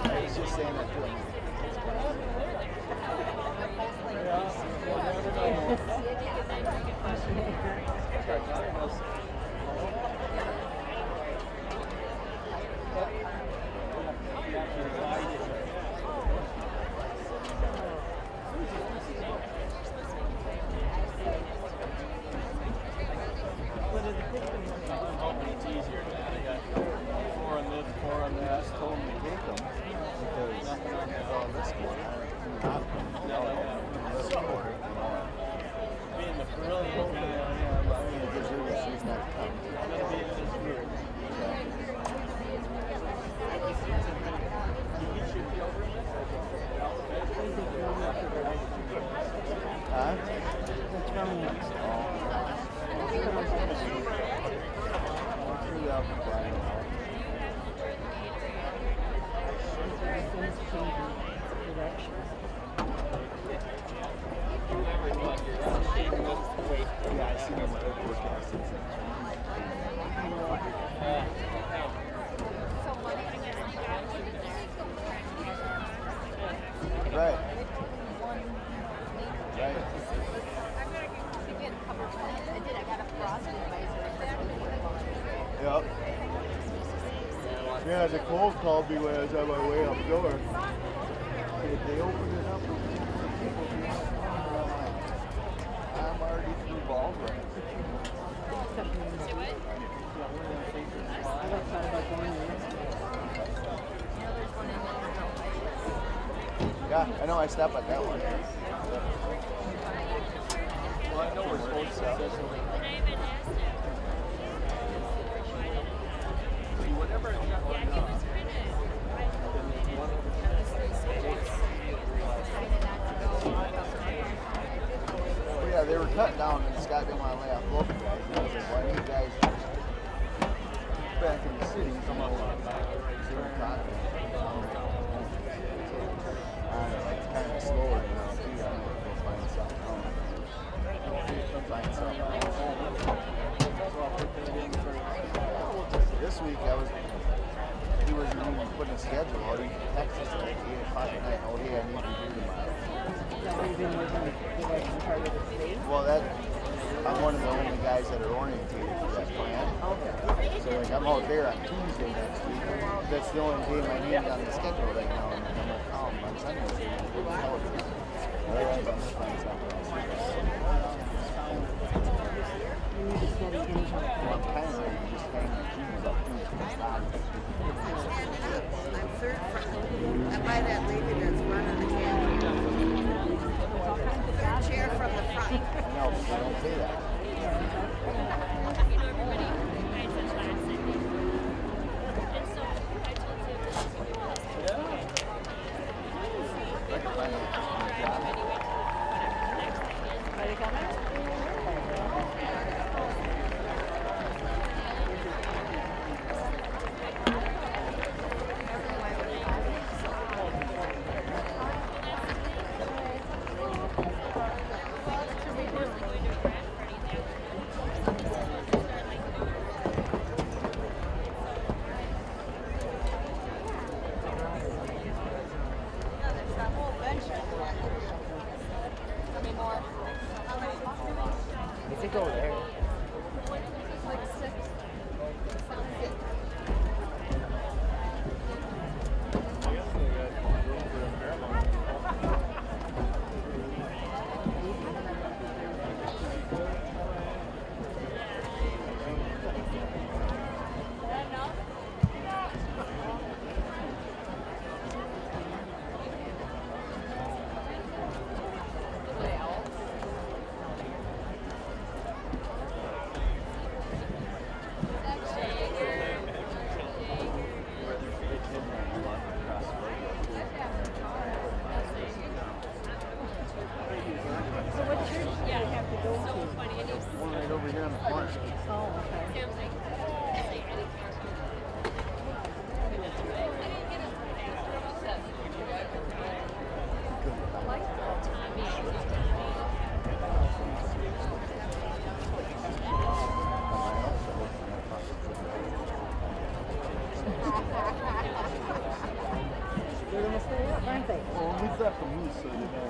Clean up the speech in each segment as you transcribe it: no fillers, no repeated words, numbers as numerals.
I was just saying that to him. Yeah, the cold called me when I was on my way up door. They opened it up. I'm already through balls right. Yeah, I know I stopped at that one. Well, I know we're supposed to stop. Yeah, they were cut down and Scott didn't want to lay off local guys. And I was like, well, I need guys back in the city. Zero contact. It's kind of slower now, too. I'm going to go find something. This week, he wasn't even putting a schedule out. He texted us at like 8 o'clock at night. Oh, yeah, I need you here tomorrow. Well, I'm one of the only guys that are orientated for that plan. So, like, I'm out there on Tuesday next week. That's the only game I need on the schedule right now. And I'm going to call him on Sunday. Otherwise, I'm going to find something else. Well, I'm kind of like just hanging the shoes up too. I'm third from. I'm by that lady that's running the camera. Third chair from the front. No, they don't say that. They're going to stay up, aren't they? Well, we left them loose so they know.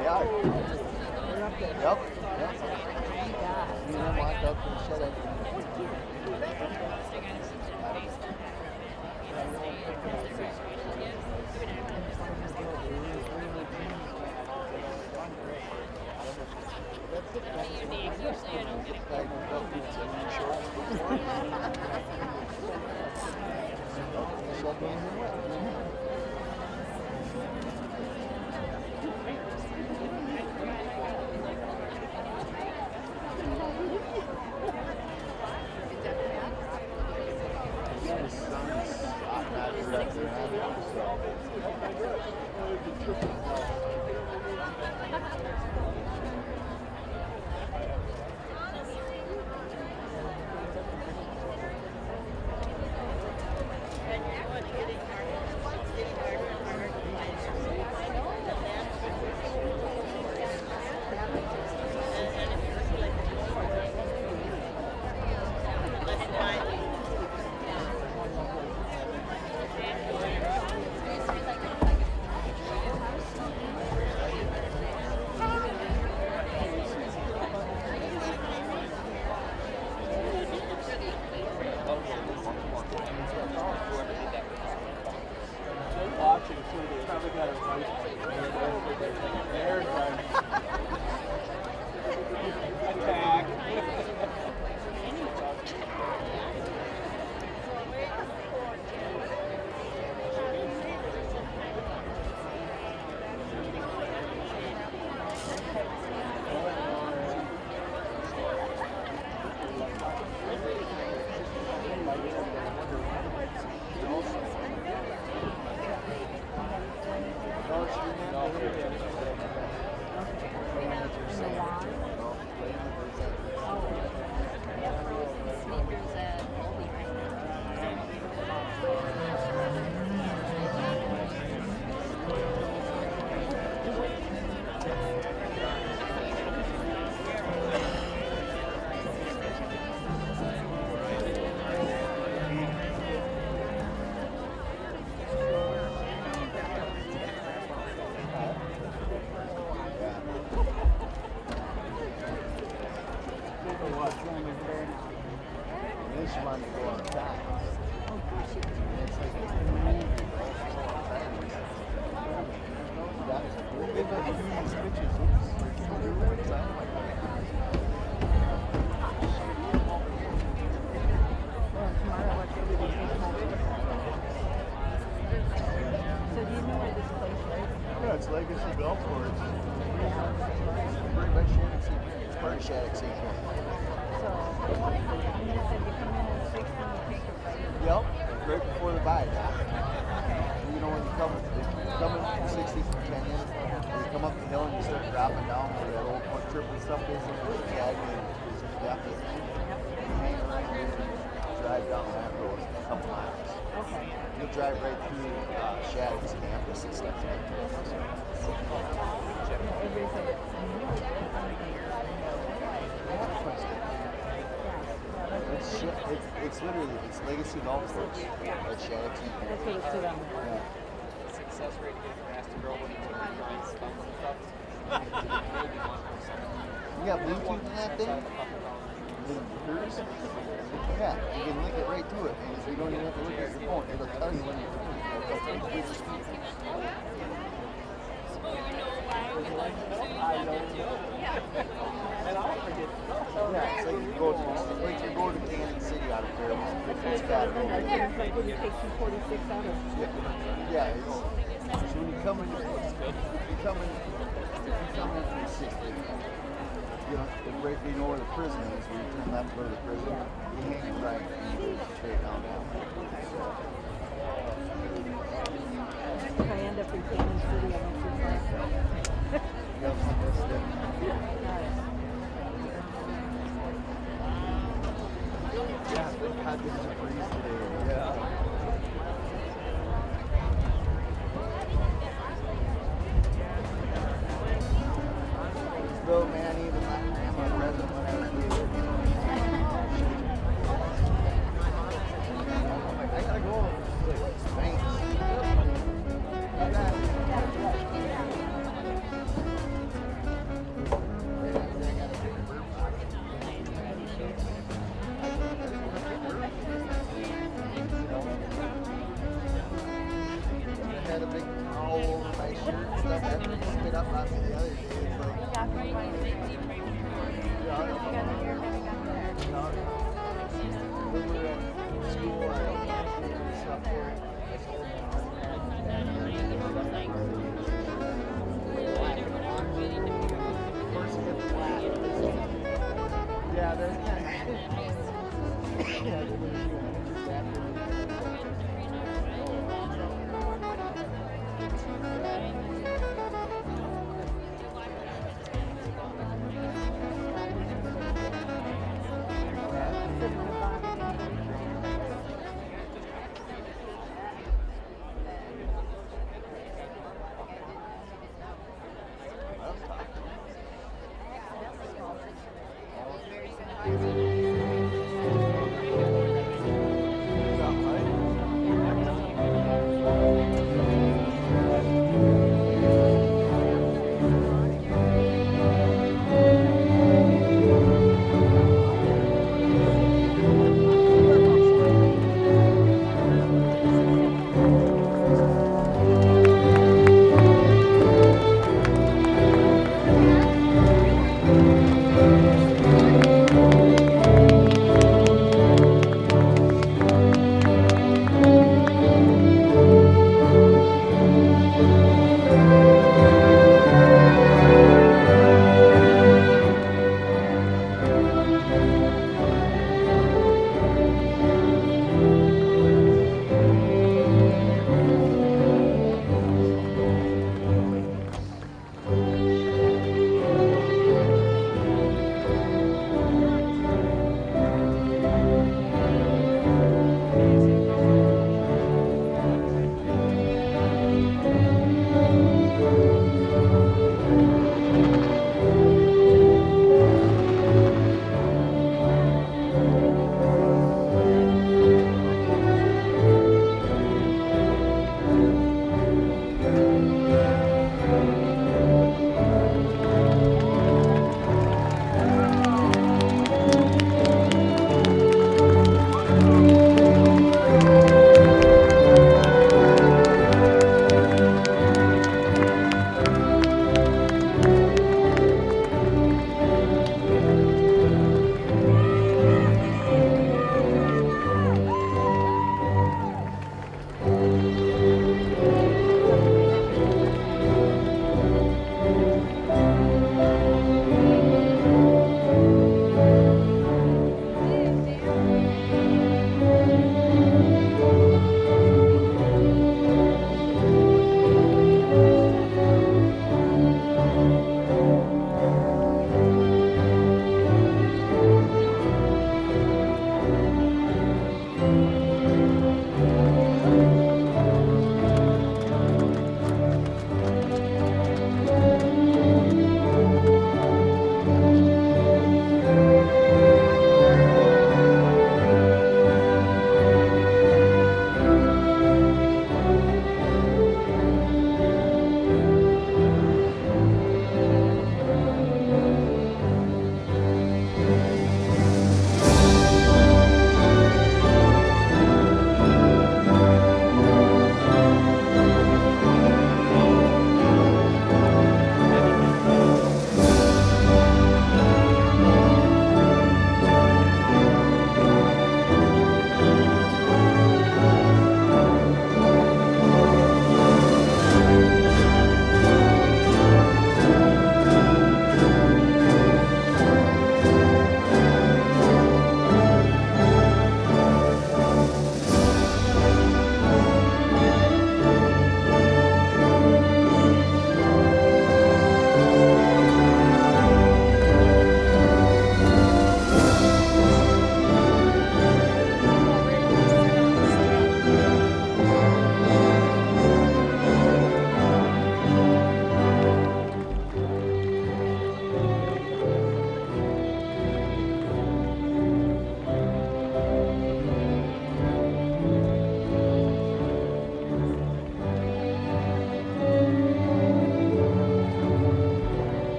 Yeah. Yep. You know, locked up and shut up. Yep, right before the bike. You know when you come in 60 from Kenya, you come up the hill and you start dropping down where that old triple stuff is in the jag and you hang around and drive down that road a couple miles. Okay. You'll drive right through Hastings campus and stuff like that. It's literally, it's Legacy Golf Course at Hastings. That's what it's to them. Yeah. Success rate to get fast to grow when it's You got Bluetooth in that thing? Yeah, you can link it right to it, and you don't even have to look at your phone. It'll tell you when you're yeah, it's like you go to Kansas City out of there. It's bad. It's like when you take 246 out of. Yeah, it's so when you come in, you come in from 60. You know, right, you know where the prison is. When you turn left to go to the prison, you hang right and you go straight down there. If I end up in Kansas City, I'm not too far. Yep, that's it. Yeah, we had this breeze today. Yeah. spit up on me the other day. It's like, when we were at school, I did stuff there. I told them, first hit flat. Yeah, they're kind of. Yeah, they're going to do pictures after.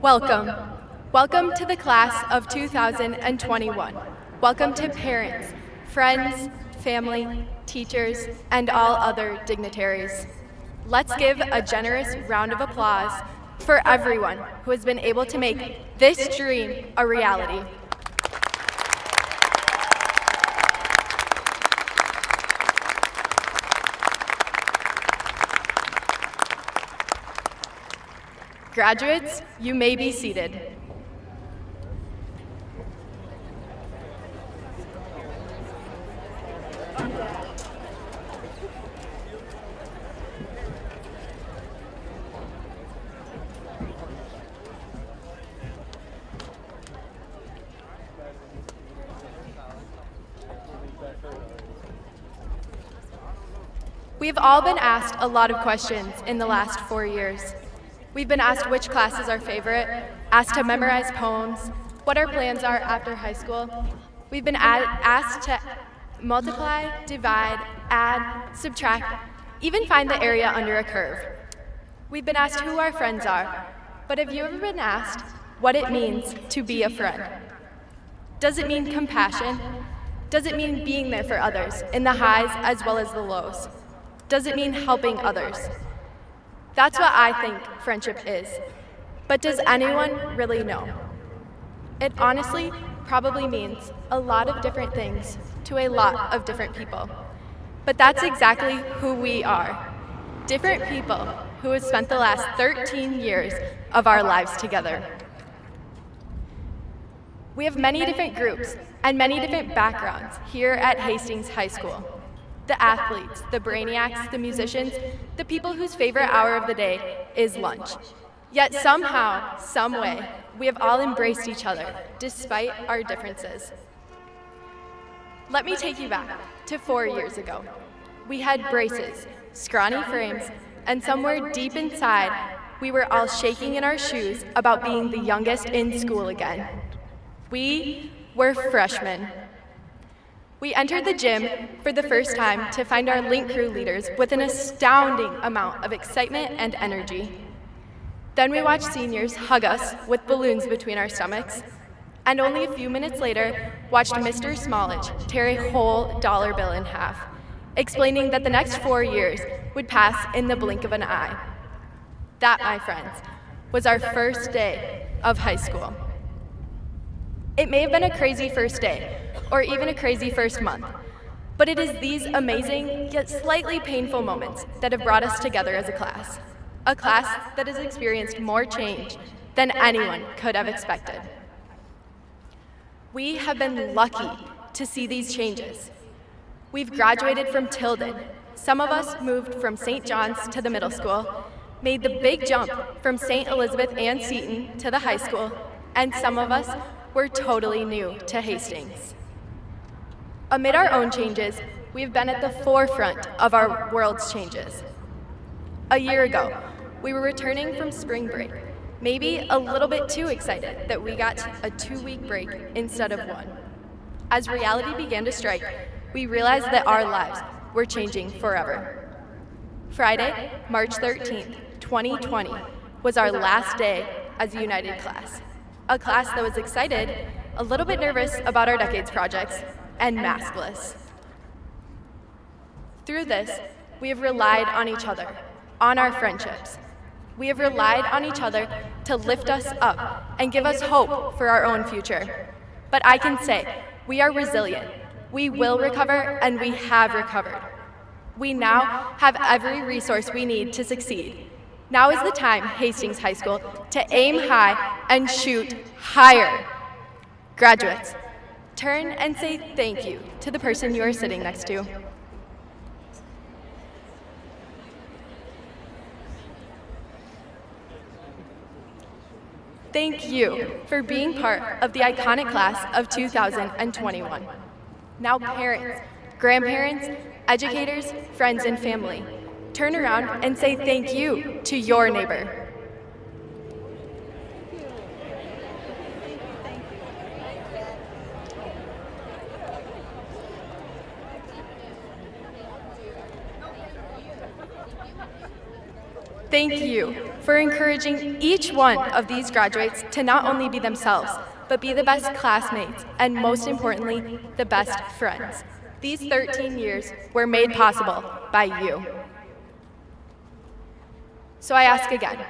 Welcome. Welcome to the class of 2021. Welcome to parents, friends, family, teachers, and all other dignitaries. Let's give a generous round of applause for everyone who has been able to make this dream a reality. Graduates, you may be seated. We've all been asked a lot of questions in the last 4 years. We've been asked which class is our favorite, asked to memorize poems, what our plans are after high school. We've been asked to multiply, divide, add, subtract, even find the area under a curve. We've been asked who our friends are, but have you ever been asked what it means to be a friend? Does it mean compassion? Does it mean being there for others in the highs as well as the lows? Does it mean helping others? That's what I think friendship is. But does anyone really know? It honestly probably means a lot of different things to a lot of different people. But that's exactly who we are. Different people who have spent the last 13 years of our lives together. We have many different groups and many different backgrounds here at Hastings High School. The athletes, the brainiacs, the musicians, the people whose favorite hour of the day is lunch. Yet somehow, some way, we have all embraced each other, despite our differences. Let me take you back to 4 years ago. We had braces, scrawny frames, and somewhere deep inside, we were all shaking in our shoes about being the youngest in school again. We were freshmen. We entered the gym for the first time to find our link crew leaders with an astounding amount of excitement and energy. Then we watched seniors hug us with balloons between our stomachs, and only a few minutes later, watched Mr. Smallage tear a whole dollar bill in half, explaining that the next 4 years would pass in the blink of an eye. That, my friends, was our first day of high school. It may have been a crazy first day, or even a crazy first month, but it is these amazing yet slightly painful moments that have brought us together as a class that has experienced more change than anyone could have expected. We have been lucky to see these changes. We've graduated from Tilden. Some of us moved from St. John's to the middle school, made the big jump from St. Elizabeth and Seton to the high school, and some of us were totally new to Hastings. Amid our own changes, we've been at the forefront of our world's changes. A year ago, we were returning from spring break, maybe a little bit too excited that we got a 2-week break instead of one. As reality began to strike, we realized that our lives were changing forever. Friday, March 13th, 2020, was our last day as a united class. A class that was excited, a little bit nervous about our decades projects, and maskless. Through this, we have relied on each other, on our friendships. We have relied on each other to lift us up and give us hope for our own future. But I can say, we are resilient. We will recover, and we have recovered. We now have every resource we need to succeed. Now is the time, Hastings High School, to aim high and shoot higher. Graduates, turn and say thank you to the person you are sitting next to. Thank you for being part of the iconic class of 2021. Now parents, grandparents, educators, friends, and family, turn around and say thank you to your neighbor. Thank you for encouraging each one of these graduates to not only be themselves, but be the best classmates, and most importantly, the best friends. These 13 years were made possible by you. So I ask again,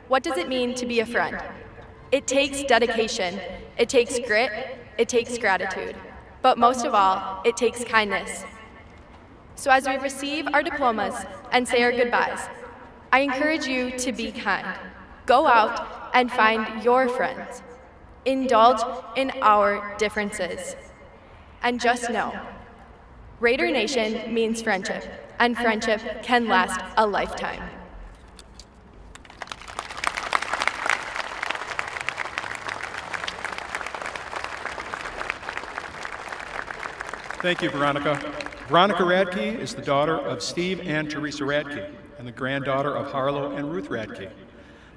what does it mean to be a friend? It takes dedication, it takes grit, it takes gratitude, but most of all, it takes kindness. So as we receive our diplomas and say our goodbyes, I encourage you to be kind. Go out and find your friends. Indulge in our differences. And just know, Raider Nation means friendship, and friendship can last a lifetime. Thank you, Veronica. Veronica Radke is the daughter of Steve and Teresa Radke and the granddaughter of Harlow and Ruth Radke.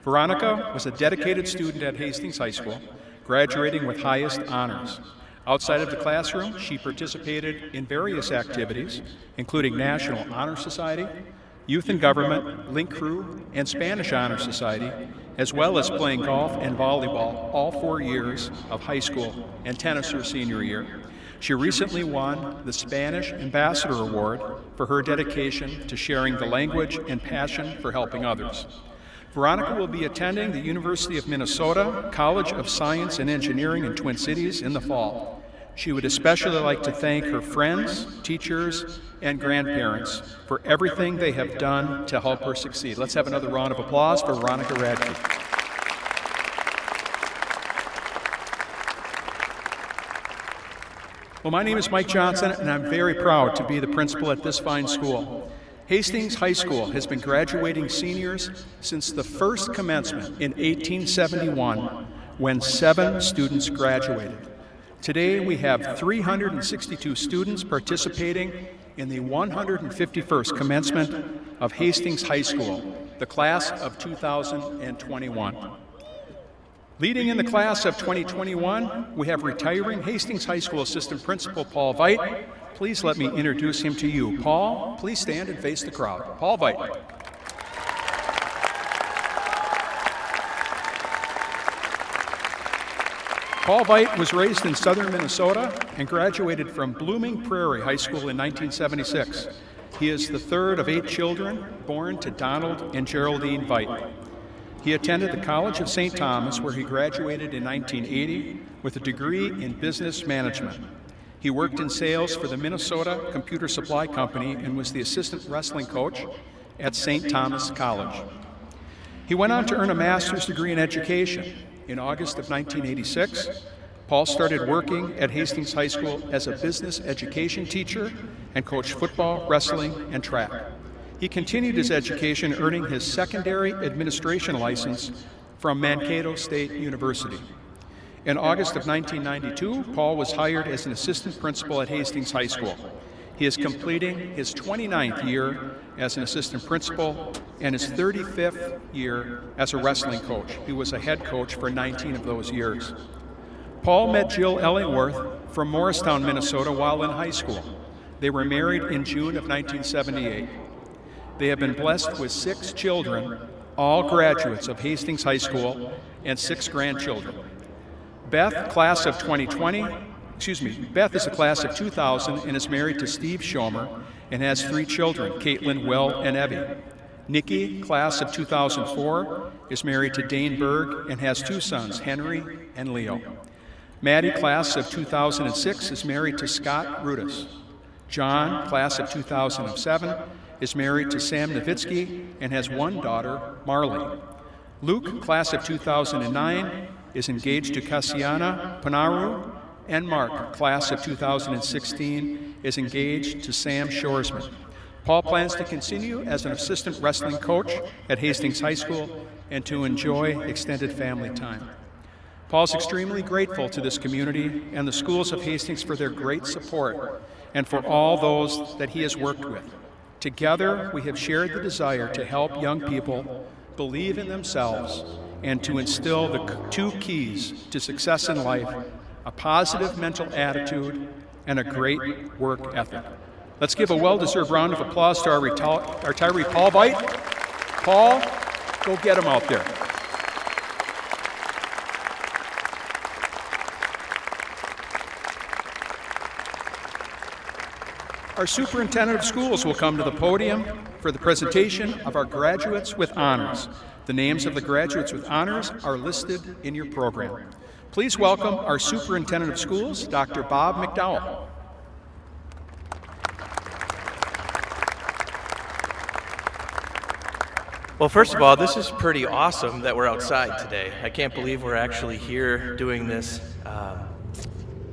Veronica was a dedicated student at Hastings High School, graduating with highest honors. Outside of the classroom, she participated in various activities, including National Honor Society, Youth in Government, Link Crew, and Spanish Honor Society, as well as playing golf and volleyball all 4 years of high school and tennis her senior year. She recently won the Spanish Ambassador Award for her dedication to sharing the language and passion for helping others. Veronica will be attending the University of Minnesota College of Science and Engineering in Twin Cities in the fall. She would especially like to thank her friends, teachers, and grandparents for everything they have done to help her succeed. Let's have another round of applause for Veronica Radke. Well, my name is Mike Johnson, and I'm very proud to be the principal at this fine school. Hastings High School has been graduating seniors since the first commencement in 1871, when 7 students graduated. Today, we have 362 students participating in the 151st commencement of Hastings High School, the class of 2021. Leading in the class of 2021, we have retiring Hastings High School Assistant Principal Paul Veit. Please let me introduce him to you. Paul, please stand and face the crowd. Paul Veit. Paul Veit was raised in southern Minnesota and graduated from Blooming Prairie High School in 1976. He is the third of 8 children born to Donald and Geraldine Veit. He attended the College of St. Thomas, where he graduated in 1980 with a degree in business management. He worked in sales for the Minnesota Computer Supply Company and was the assistant wrestling coach at St. Thomas College. He went on to earn a master's degree in education. In August of 1986, Paul started working at Hastings High School as a business education teacher and coached football, wrestling, and track. He continued his education, earning his secondary administration license from Mankato State University. In August of 1992, Paul was hired as an assistant principal at Hastings High School. He is completing his 29th year as an assistant principal and his 35th year as a wrestling coach. He was a head coach for 19 of those years. Paul met Jill Ellingworth from Morristown, Minnesota, while in high school. They were married in June of 1978. They have been blessed with 6 children, all graduates of Hastings High School, and 6 grandchildren. Beth is a class of 2000 and is married to Steve Schomer and has 3 children, Caitlin, Will, and Evie. Nikki, class of 2004, is married to Dane Berg and has 2 sons, Henry and Leo. Maddie, class of 2006, is married to Scott Rudis. John, class of 2007, is married to Sam Nowitzki and has 1 daughter, Marley. Luke, class of 2009, is engaged to Cassiana Panaru, and Mark, class of 2016, is engaged to Sam Shoresman. Paul plans to continue as an assistant wrestling coach at Hastings High School and to enjoy extended family time. Paul's extremely grateful to this community and the schools of Hastings for their great support and for all those that he has worked with. Together, we have shared the desire to help young people believe in themselves and to instill the 2 keys to success in life: a positive mental attitude and a great work ethic. Let's give a well-deserved round of applause to our retiree Paul Veit. Paul, Go get them out there. Our superintendent of schools will come to the podium for the presentation of our graduates with honors. The names of the graduates with honors are listed in your program. Please welcome our superintendent of schools, Dr. Bob McDowell. Well, first of all, this is pretty awesome that we're outside today. I can't believe we're actually here doing this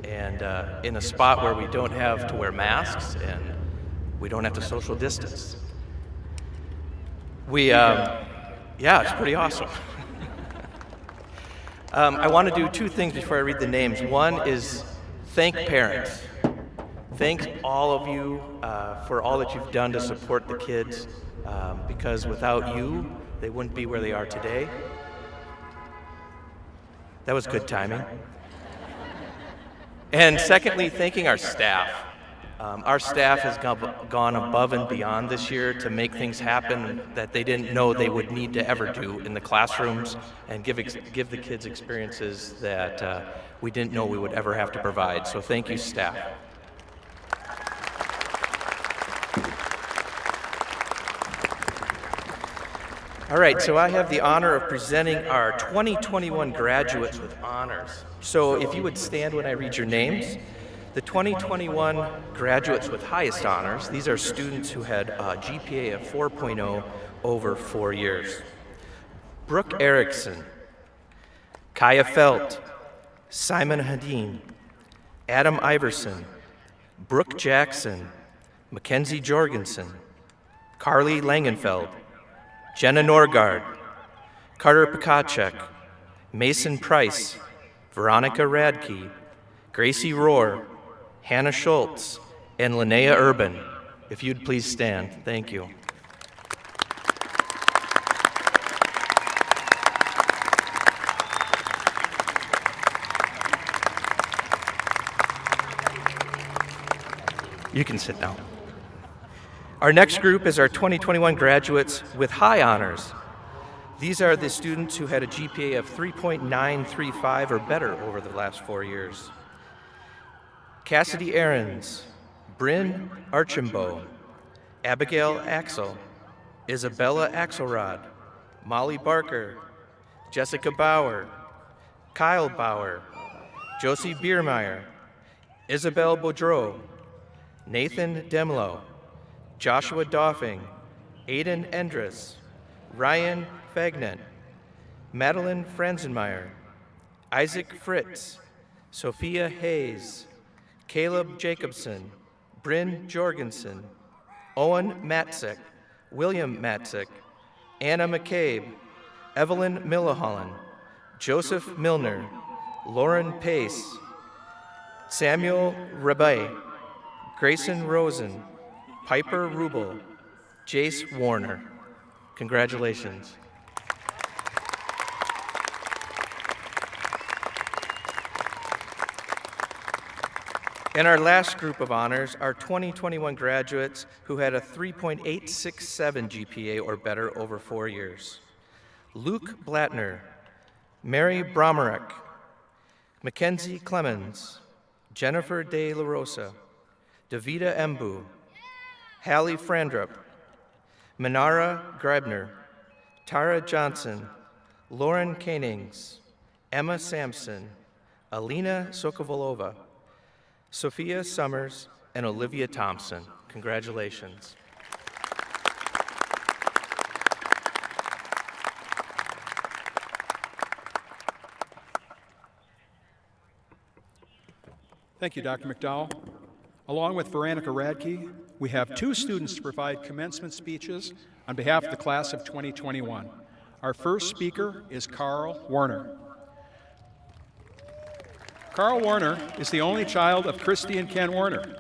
and in a spot where we don't have to wear masks and we don't have to social distance. Yeah, it's pretty awesome. I want to do two things before I read the names. One is thank parents. Thanks all of you for all that you've done to support the kids, because without you, they wouldn't be where they are today. That was good timing. And secondly, thanking our staff. Our staff has gone above and beyond this year to make things happen that they didn't know they would need to ever do in the classrooms and give the kids experiences that we didn't know we would ever have to provide. So thank you, staff. All right, so I have the honor of presenting our 2021 graduates with honors. So if you would stand when I read your names. The 2021 graduates with highest honors, these are students who had a GPA of 4.0 over 4 years. Brooke Erickson, Kaya Felt, Simon Hadeen, Adam Iverson, Brooke Jackson, Mackenzie Jorgensen, Carly Langenfeld, Jenna Norgard, Carter Pikacek, Mason Price, Veronica Radke, Gracie Rohr, Hannah Schultz, and Linnea Urban. If you'd please stand. Thank you. You can sit down. Our next group is our 2021 graduates with high honors. These are the students who had a GPA of 3.935 or better over the last 4 years. Cassidy Ahrens, Bryn Archambault, Abigail Axel, Isabella Axelrod, Molly Barker, Jessica Bauer, Kyle Bauer, Josie Biermeyer, Isabel Boudreau, Nathan Demlow, Joshua Doffing, Aiden Endres, Ryan Fagnet, Madeline Franzenmeyer, Isaac Fritz, Sophia Hayes, Caleb Jacobson, Bryn Jorgensen, Owen Matzik, William Matzik, Anna McCabe, Evelyn Milliholland, Joseph Milner, Lauren Pace, Samuel Rebay, Grayson Rosen, Piper Rubel, Jace Warner. Congratulations. And our last group of honors are 2021 graduates who had a 3.867 GPA or better over 4 years. Luke Blattner, Mary Bromerek, Mackenzie Clemens, Jennifer De La Rosa, Davida Embu, Hallie Frandrup, Manara Greibner, Tara Johnson, Lauren Koenings, Emma Sampson, Alina Sokovolova, Sophia Summers, and Olivia Thompson. Congratulations. Thank you, Dr. McDowell. Along with Veronica Radke, we have 2 students to provide commencement speeches on behalf of the class of 2021. Our first speaker is Carl Warner. Carl Warner is the only child of Christy and Ken Warner.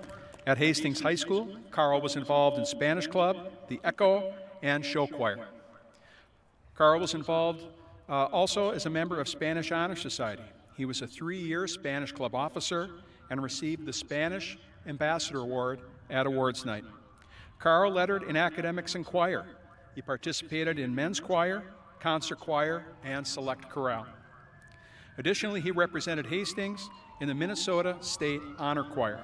At Hastings High School, Carl was involved in Spanish Club, the Echo, and show choir. Carl was involved also as a member of Spanish Honor Society. He was a 3-year Spanish Club officer and received the Spanish Ambassador Award at awards night. Carl lettered in academics and choir. He participated in men's choir, concert choir, and select chorale. Additionally, he represented Hastings in the Minnesota State Honor Choir.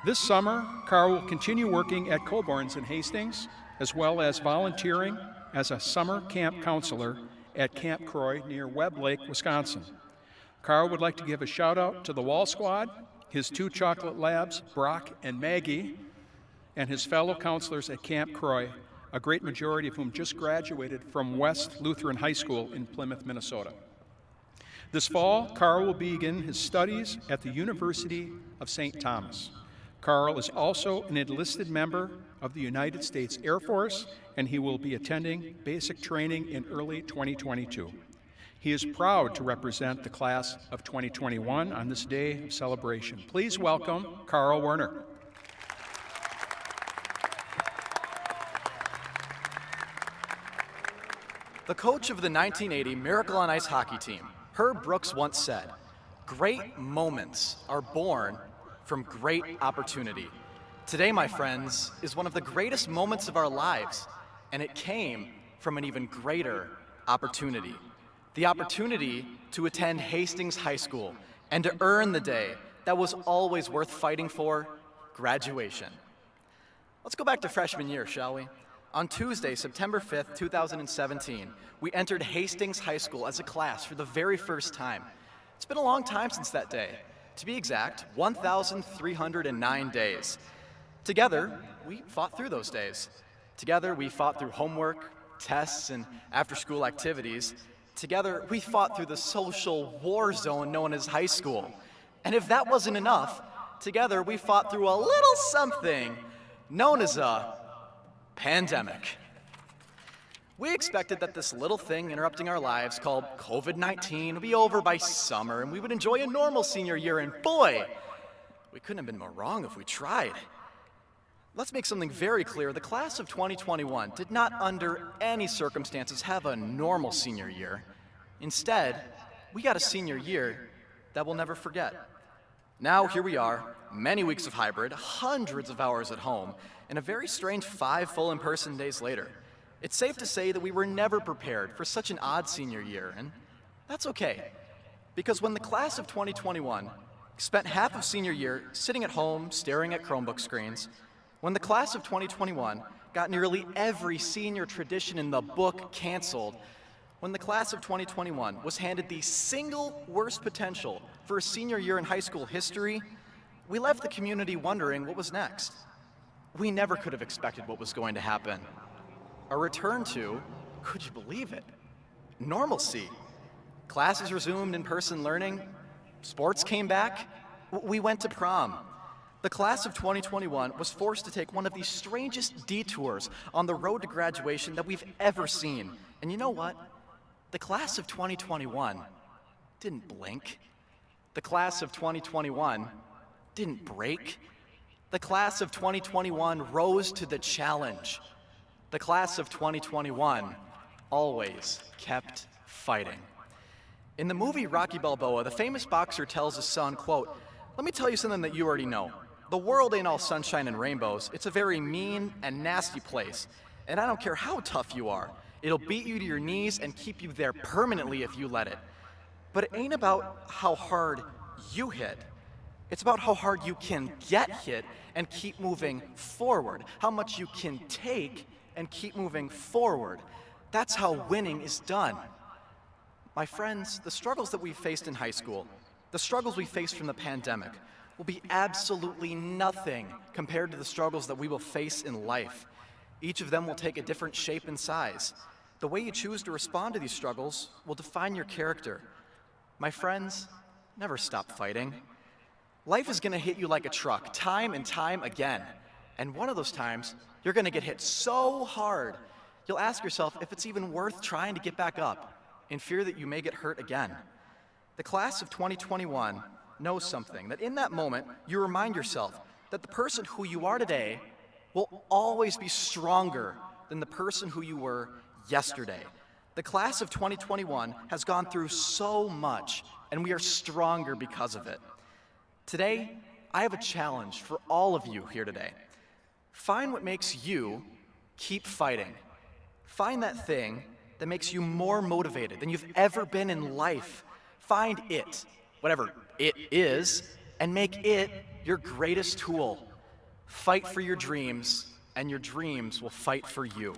This summer, Carl will continue working at Coborn's in Hastings, as well as volunteering as a summer camp counselor at Camp Croy near Webb Lake, Wisconsin. Carl would like to give a shout out to the Wall Squad, his 2 chocolate labs, Brock and Maggie, and his fellow counselors at Camp Croy, a great majority of whom just graduated from West Lutheran High School in Plymouth, Minnesota. This fall, Carl will begin his studies at the University of St. Thomas. Carl is also an enlisted member of the United States Air Force, and he will be attending basic training in early 2022. He is proud to represent the class of 2021 on this day of celebration. Please welcome Carl Werner. The coach of the 1980 Miracle on Ice hockey team, Herb Brooks, once said, "Great moments are born from great opportunity." Today, my friends, is one of the greatest moments of our lives, and it came from an even greater opportunity. The opportunity to attend Hastings High School and to earn the day that was always worth fighting for, graduation. Let's go back to freshman year, shall we? On Tuesday, September 5th, 2017, we entered Hastings High School as a class for the very first time. It's been a long time since that day. To be exact, 1,309 days. Together, we fought through those days. Together, we fought through homework, tests, and after-school activities. Together, we fought through the social war zone known as high school. And if that wasn't enough, together we fought through a little something known as a pandemic. We expected that this little thing interrupting our lives called COVID-19 would be over by summer and we would enjoy a normal senior year, and boy, we couldn't have been more wrong if we tried. Let's make something very clear. The class of 2021 did not under any circumstances have a normal senior year. Instead, we got a senior year that we'll never forget. Now here we are, many weeks of hybrid, hundreds of hours at home, and a very strange 5 full in-person days later. It's safe to say that we were never prepared for such an odd senior year, and that's okay. Because when the class of 2021 spent half of senior year sitting at home staring at Chromebook screens, when the class of 2021 got nearly every senior tradition in the book canceled, when the class of 2021 was handed the single worst potential for a senior year in high school history, we left the community wondering what was next. We never could have expected what was going to happen. A return to, could you believe it, normalcy. Classes resumed in-person learning, sports came back, we went to prom. The class of 2021 was forced to take one of the strangest detours on the road to graduation that we've ever seen. And you know what? The class of 2021 didn't blink. The class of 2021 didn't break. The class of 2021 rose to the challenge. The class of 2021 always kept fighting. In the movie Rocky Balboa, the famous boxer tells his son, quote, "Let me tell you something that you already know. The world ain't all sunshine and rainbows. It's a very mean and nasty place. And I don't care how tough you are. It'll beat you to your knees and keep you there permanently if you let it. But it ain't about how hard you hit. It's about how hard you can get hit and keep moving forward. How much you can take and keep moving forward. That's how winning is done." My friends, the struggles that we faced in high school, the struggles we faced from the pandemic, will be absolutely nothing compared to the struggles that we will face in life. Each of them will take a different shape and size. The way you choose to respond to these struggles will define your character. My friends, never stop fighting. Life is gonna hit you like a truck, time and time again. And one of those times, you're gonna get hit so hard, you'll ask yourself if it's even worth trying to get back up, in fear that you may get hurt again. The class of 2021 knows something, that in that moment, you remind yourself that the person who you are today will always be stronger than the person who you were yesterday. The class of 2021 has gone through so much, and we are stronger because of it. Today, I have a challenge for all of you here today. Find what makes you keep fighting. Find that thing that makes you more motivated than you've ever been in life. Find it, whatever it is, and make it your greatest tool. Fight for your dreams, and your dreams will fight for you.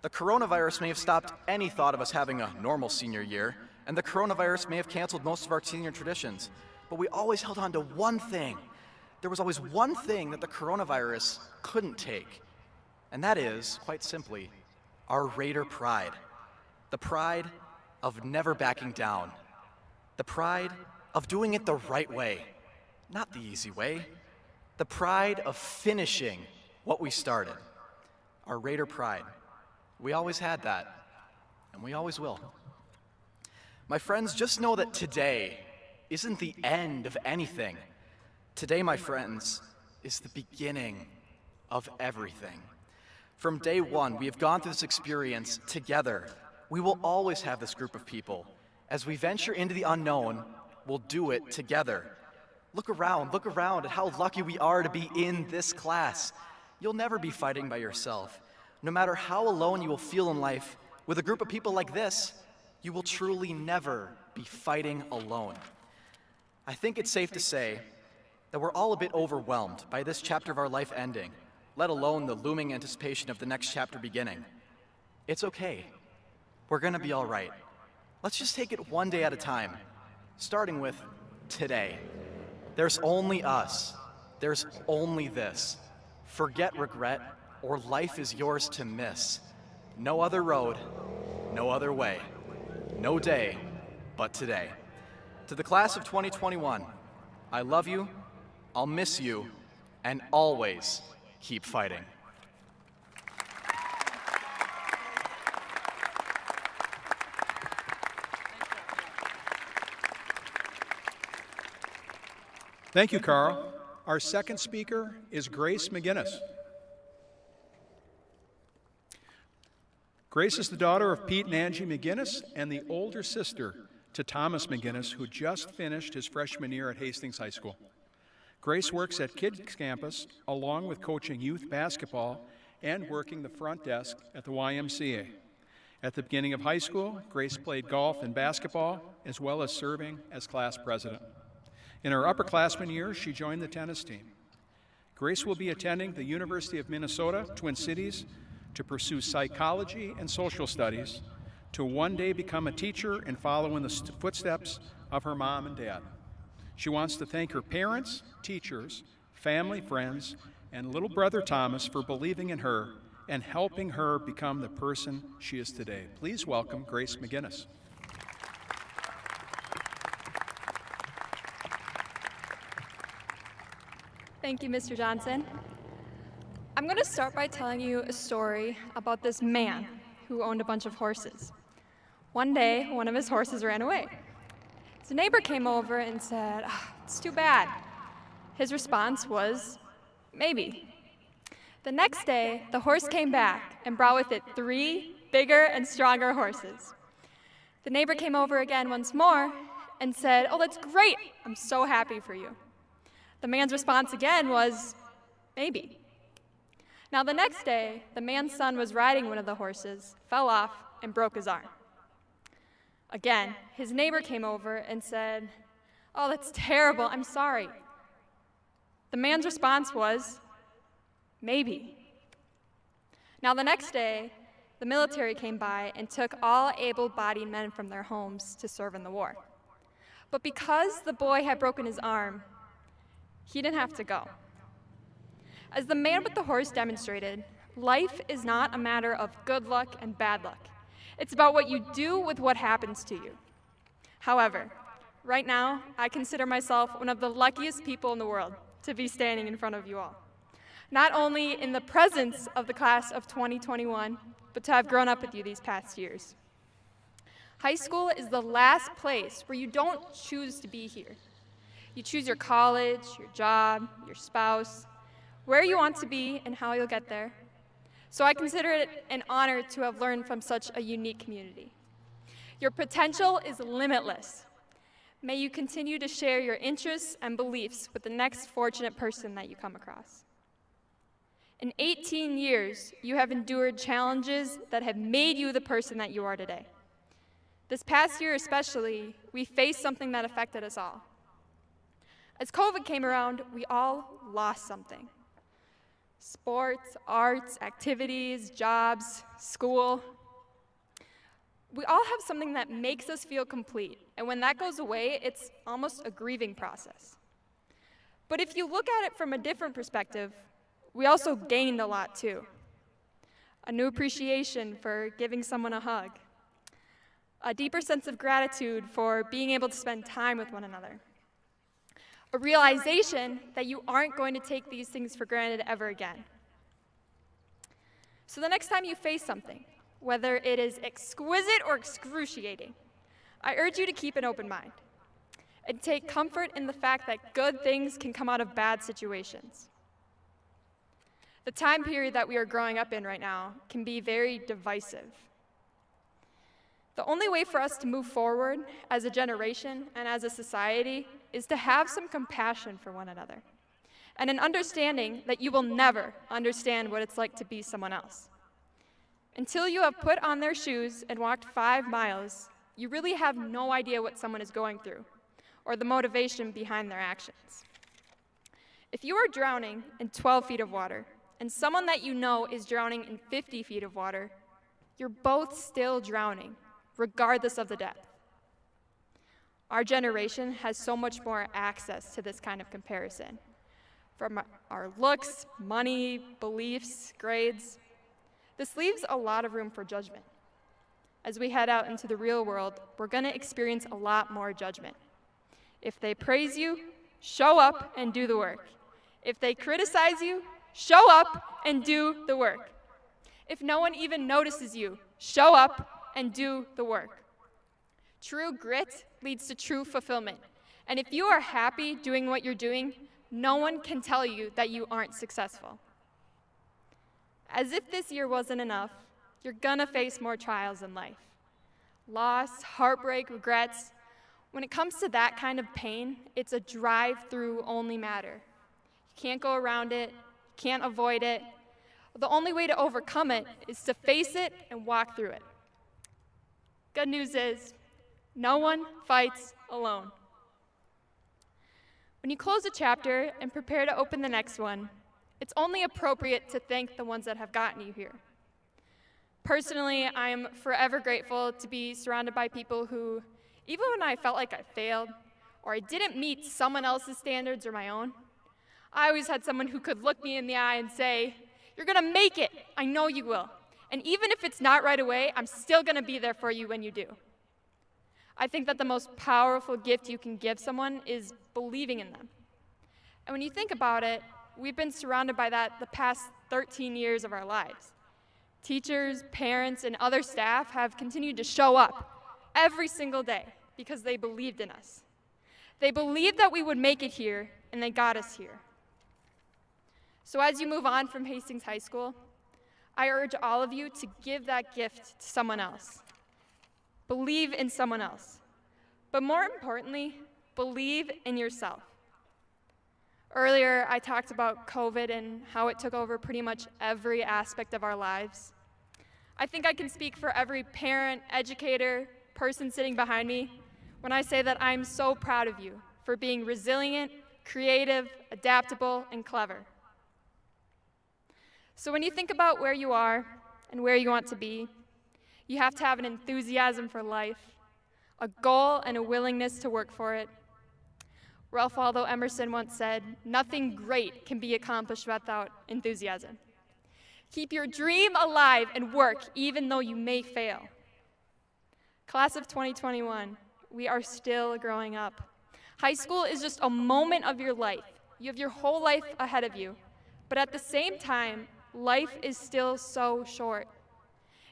The coronavirus may have stopped any thought of us having a normal senior year, and the coronavirus may have canceled most of our senior traditions, but we always held on to one thing. There was always one thing that the coronavirus couldn't take, and that is, quite simply, our Raider pride. The pride of never backing down. The pride of doing it the right way, not the easy way. The pride of finishing what we started. Our Raider pride. We always had that, and we always will. My friends, just know that today isn't the end of anything. Today, my friends, is the beginning of everything. From day one, we have gone through this experience together. We will always have this group of people. As we venture into the unknown, we'll do it together. Look around at how lucky we are to be in this class. You'll never be fighting by yourself. No matter how alone you will feel in life, with a group of people like this, you will truly never be fighting alone. I think it's safe to say that we're all a bit overwhelmed by this chapter of our life ending, let alone the looming anticipation of the next chapter beginning. It's okay. We're gonna be all right. Let's just take it one day at a time, starting with today. There's only us. There's only this. Forget regret, or life is yours to miss. No other road, no other way. No day but today. To the class of 2021, I love you, I'll miss you, and always keep fighting. Thank you, Carl. Our second speaker is Grace McGinnis. Grace is the daughter of Pete and Angie McGinnis and the older sister to Thomas McGinnis, who just finished his freshman year at Hastings High School. Grace works at Kids Campus along with coaching youth basketball and working the front desk at the YMCA. At the beginning of high school, Grace played golf and basketball, as well as serving as class president. In her upperclassmen years, she joined the tennis team. Grace will be attending the University of Minnesota, Twin Cities, to pursue psychology and social studies, to one day become a teacher and follow in the footsteps of her mom and dad. She wants to thank her parents, teachers, family, friends, and little brother Thomas for believing in her and helping her become the person she is today. Please welcome Grace McGinnis. Thank you, Mr. Johnson. I'm going to start by telling you a story about this man who owned a bunch of horses. One day, one of his horses ran away. His neighbor came over and said, "It's too bad." His response was, "Maybe." The next day, the horse came back and brought with it 3 bigger and stronger horses. The neighbor came over again once more and said, "Oh, that's great. I'm so happy for you." The man's response again was, "Maybe." Now the next day, the man's son was riding one of the horses, fell off, and broke his arm. Again, his neighbor came over and said, "Oh, that's terrible. I'm sorry." The man's response was, "Maybe." Now the next day, the military came by and took all able-bodied men from their homes to serve in the war. But because the boy had broken his arm, he didn't have to go. As the man with the horse demonstrated, life is not a matter of good luck and bad luck. It's about what you do with what happens to you. However, right now, I consider myself one of the luckiest people in the world to be standing in front of you all. Not only in the presence of the class of 2021, but to have grown up with you these past years. High school is the last place where you don't choose to be here. You choose your college, your job, your spouse, where you want to be and how you'll get there. So I consider it an honor to have learned from such a unique community. Your potential is limitless. May you continue to share your interests and beliefs with the next fortunate person that you come across. In 18 years, you have endured challenges that have made you the person that you are today. This past year especially, we faced something that affected us all. As COVID came around, we all lost something. Sports, arts, activities, jobs, school. We all have something that makes us feel complete, and when that goes away, it's almost a grieving process. But if you look at it from a different perspective, we also gained a lot too. A new appreciation for giving someone a hug. A deeper sense of gratitude for being able to spend time with one another. A realization that you aren't going to take these things for granted ever again. So the next time you face something, whether it is exquisite or excruciating, I urge you to keep an open mind and take comfort in the fact that good things can come out of bad situations. The time period that we are growing up in right now can be very divisive. The only way for us to move forward as a generation and as a society is to have some compassion for one another and an understanding that you will never understand what it's like to be someone else. Until you have put on their shoes and walked 5 miles, you really have no idea what someone is going through or the motivation behind their actions. If you are drowning in 12 feet of water and someone that you know is drowning in 50 feet of water, you're both still drowning, regardless of the depth. Our generation has so much more access to this kind of comparison. From our looks, money, beliefs, grades. This leaves a lot of room for judgment. As we head out into the real world, we're going to experience a lot more judgment. If they praise you, show up and do the work. If they criticize you, show up and do the work. If no one even notices you, show up and do the work. True grit leads to true fulfillment. And if you are happy doing what you're doing, no one can tell you that you aren't successful. As if this year wasn't enough, you're gonna face more trials in life. Loss, heartbreak, regrets. When it comes to that kind of pain, it's a drive-through only matter. You can't go around it, can't avoid it. The only way to overcome it is to face it and walk through it. Good news is, no one fights alone. When you close a chapter and prepare to open the next one, it's only appropriate to thank the ones that have gotten you here. Personally, I am forever grateful to be surrounded by people who, even when I felt like I failed or I didn't meet someone else's standards or my own, I always had someone who could look me in the eye and say, "You're gonna make it, I know you will. And even if it's not right away, I'm still gonna be there for you when you do." I think that the most powerful gift you can give someone is believing in them. And when you think about it, we've been surrounded by that the past 13 years of our lives. Teachers, parents, and other staff have continued to show up every single day because they believed in us. They believed that we would make it here, and they got us here. So as you move on from Hastings High School, I urge all of you to give that gift to someone else. Believe in someone else. But more importantly, believe in yourself. Earlier, I talked about COVID and how it took over pretty much every aspect of our lives. I think I can speak for every parent, educator, person sitting behind me when I say that I'm so proud of you for being resilient, creative, adaptable, and clever. So when you think about where you are and where you want to be, you have to have an enthusiasm for life, a goal and a willingness to work for it. Ralph Waldo Emerson once said, "Nothing great can be accomplished without enthusiasm." Keep your dream alive and work even though you may fail. Class of 2021, we are still growing up. High school is just a moment of your life. You have your whole life ahead of you. But at the same time, life is still so short.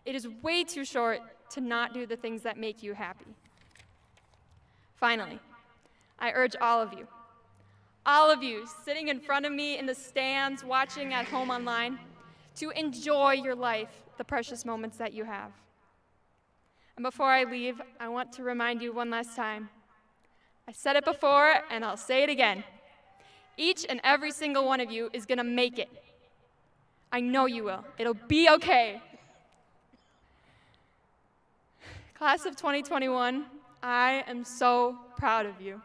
It is way too short to not do the things that make you happy. Finally, I urge all of you sitting in front of me in the stands, watching at home online, to enjoy your life, the precious moments that you have. And before I leave, I want to remind you one last time. I said it before, and I'll say it again. Each and every single one of you is going to make it. I know you will. It'll be okay. Class of 2021, I am so proud of you.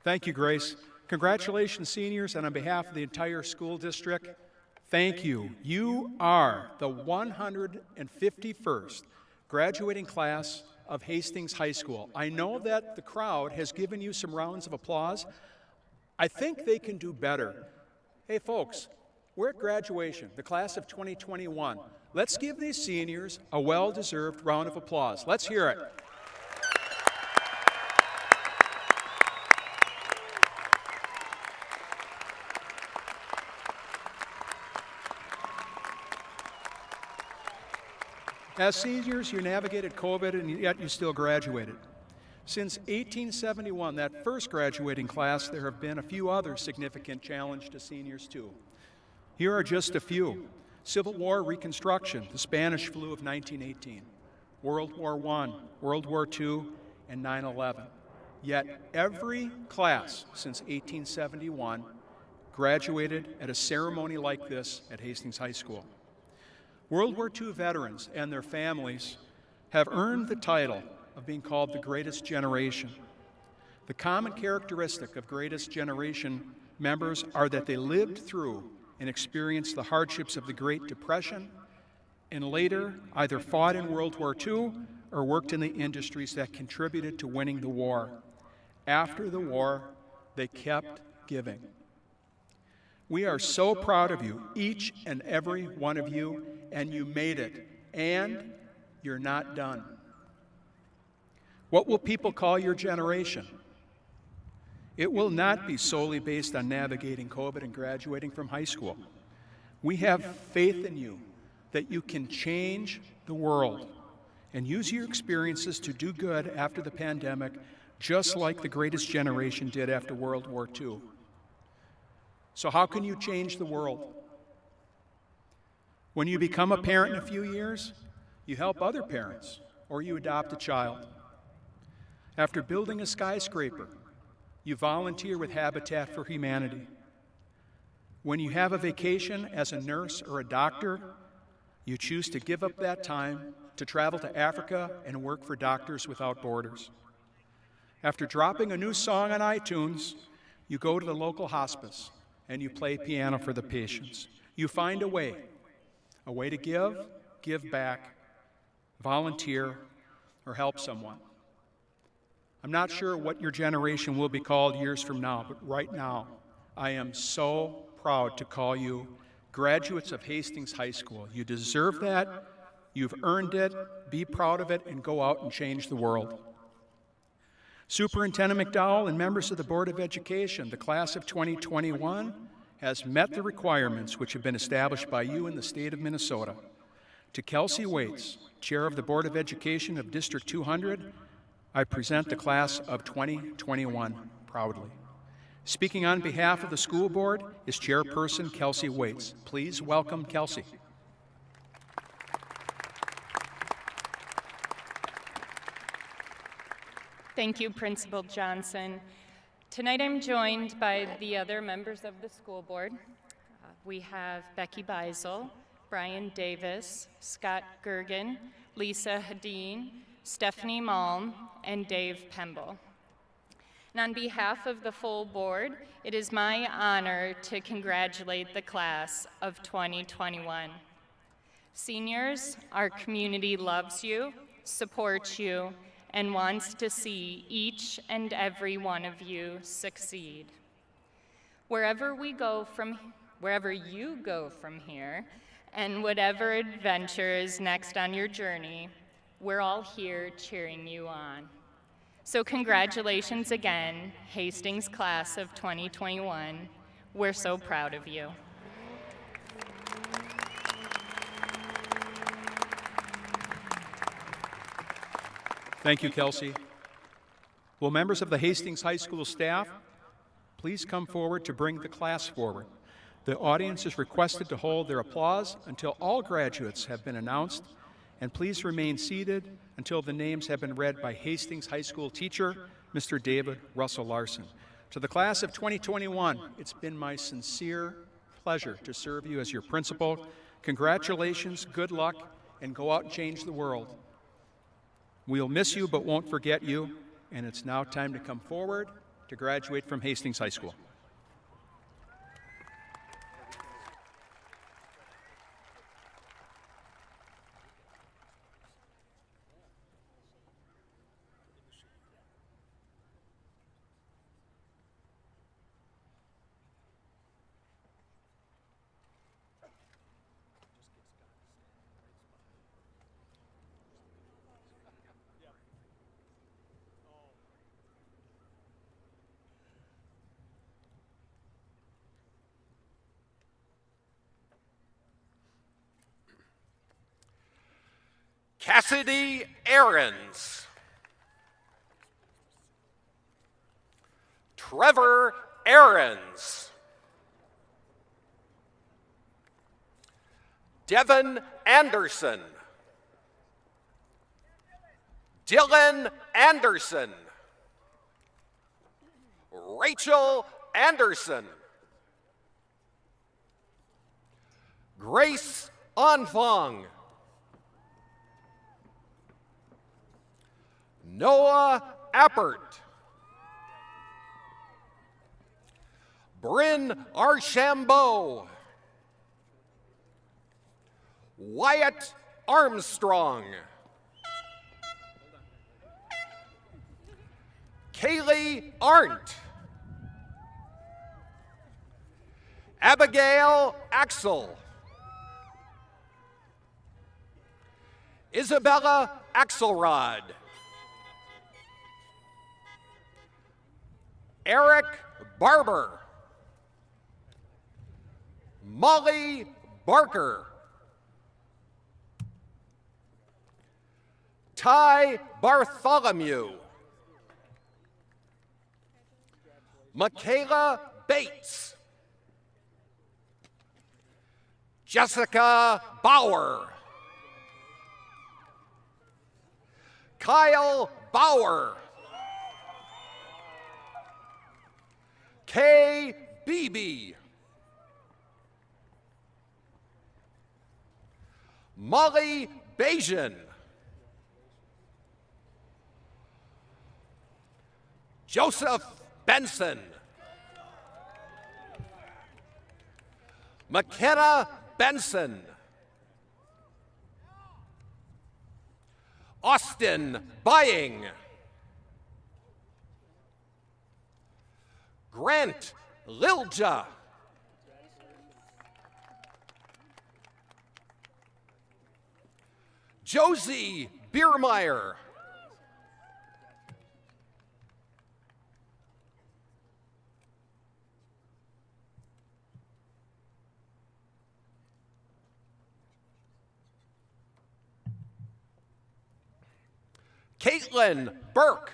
Thank you, Grace. Congratulations, seniors, and on behalf of the entire school district, thank you. You are the 151st graduating class of Hastings High School. I know that the crowd has given you some rounds of applause. I think they can do better. Hey, folks, we're at graduation, the class of 2021. Let's give these seniors a well-deserved round of applause. Let's hear it. As seniors, you navigated COVID and yet you still graduated. Since 1871, that first graduating class, there have been a few other significant challenges to seniors too. Here are just a few. Civil War, Reconstruction, the Spanish flu of 1918, World War I, World War II, and 9/11. Yet every class since 1871 graduated at a ceremony like this at Hastings High School. World War II veterans and their families have earned the title of being called the greatest generation. The common characteristic of greatest generation members are that they lived through and experienced the hardships of the Great Depression and later either fought in World War II or worked in the industries that contributed to winning the war. After the war, they kept giving. We are so proud of you, each and every one of you, and you made it, and you're not done. What will people call your generation? It will not be solely based on navigating COVID and graduating from high school. We have faith in you that you can change the world and use your experiences to do good after the pandemic, just like the greatest generation did after World War II. So how can you change the world? When you become a parent in a few years, you help other parents, or you adopt a child. After building a skyscraper, you volunteer with Habitat for Humanity. When you have a vacation as a nurse or a doctor, you choose to give up that time to travel to Africa and work for Doctors Without Borders. After dropping a new song on iTunes, you go to the local hospice and you play piano for the patients. You find a way to give back, volunteer, or help someone. I'm not sure what your generation will be called years from now, but right now, I am so proud to call you graduates of Hastings High School. You deserve that, you've earned it, be proud of it, and go out and change the world. Superintendent McDowell and members of the Board of Education, the class of 2021 has met the requirements which have been established by you in the state of Minnesota. To Kelsey Waits, Chair of the Board of Education of District 200, I present the class of 2021 proudly. Speaking on behalf of the school board is Chairperson Kelsey Waits. Please welcome Kelsey. Thank you, Principal Johnson. Tonight I'm joined by the other members of the school board. We have Becky Beisel, Brian Davis, Scott Gergen, Lisa Hadeen, Stephanie Malm, and Dave Pemble. And on behalf of the full board, it is my honor to congratulate the class of 2021. Seniors, our community loves you, supports you, and wants to see each and every one of you succeed. Wherever you go from here, and whatever adventure is next on your journey, we're all here cheering you on. So congratulations again, Hastings class of 2021. We're so proud of you. Thank you, Kelsey. Will members of the Hastings High School staff please come forward to bring the class forward? The audience is requested to hold their applause until all graduates have been announced And please remain seated until the names have been read by Hastings High School teacher, Mr. David Russell Larson. To the class of 2021, it's been my sincere pleasure to serve you as your principal. Congratulations, good luck, and go out and change the world. We'll miss you but won't forget you, and it's now time to come forward to graduate from Hastings High School. Cassidy Aarons. Trevor Aarons. Devin Anderson. Dylan Anderson. Rachel Anderson. Grace Onfong. Noah Appert. Bryn Archambault. Wyatt Armstrong. Kaylee Arndt. Abigail Axel. Isabella Axelrod. Eric Barber. Molly Barker. Ty Bartholomew. Michaela Bates. Jessica Bauer. Kyle Bauer. Kay Beebe. Molly Bajan. Joseph Benson. McKenna Benson. Austin Bying. Grant Lilja. Josie Biermeyer. Caitlin Burke.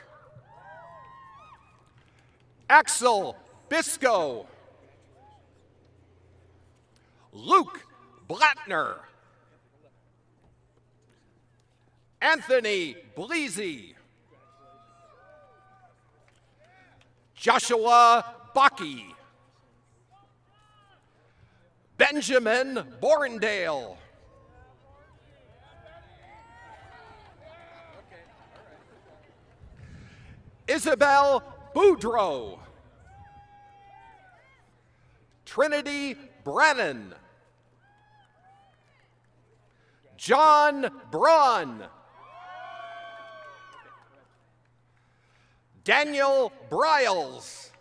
Axel Bisco. Luke Blattner. Anthony Bleasy. Joshua Bucky. Benjamin Borndale. Isabel Boudreau. Trinity Brennan. John Braun. Daniel Bryles.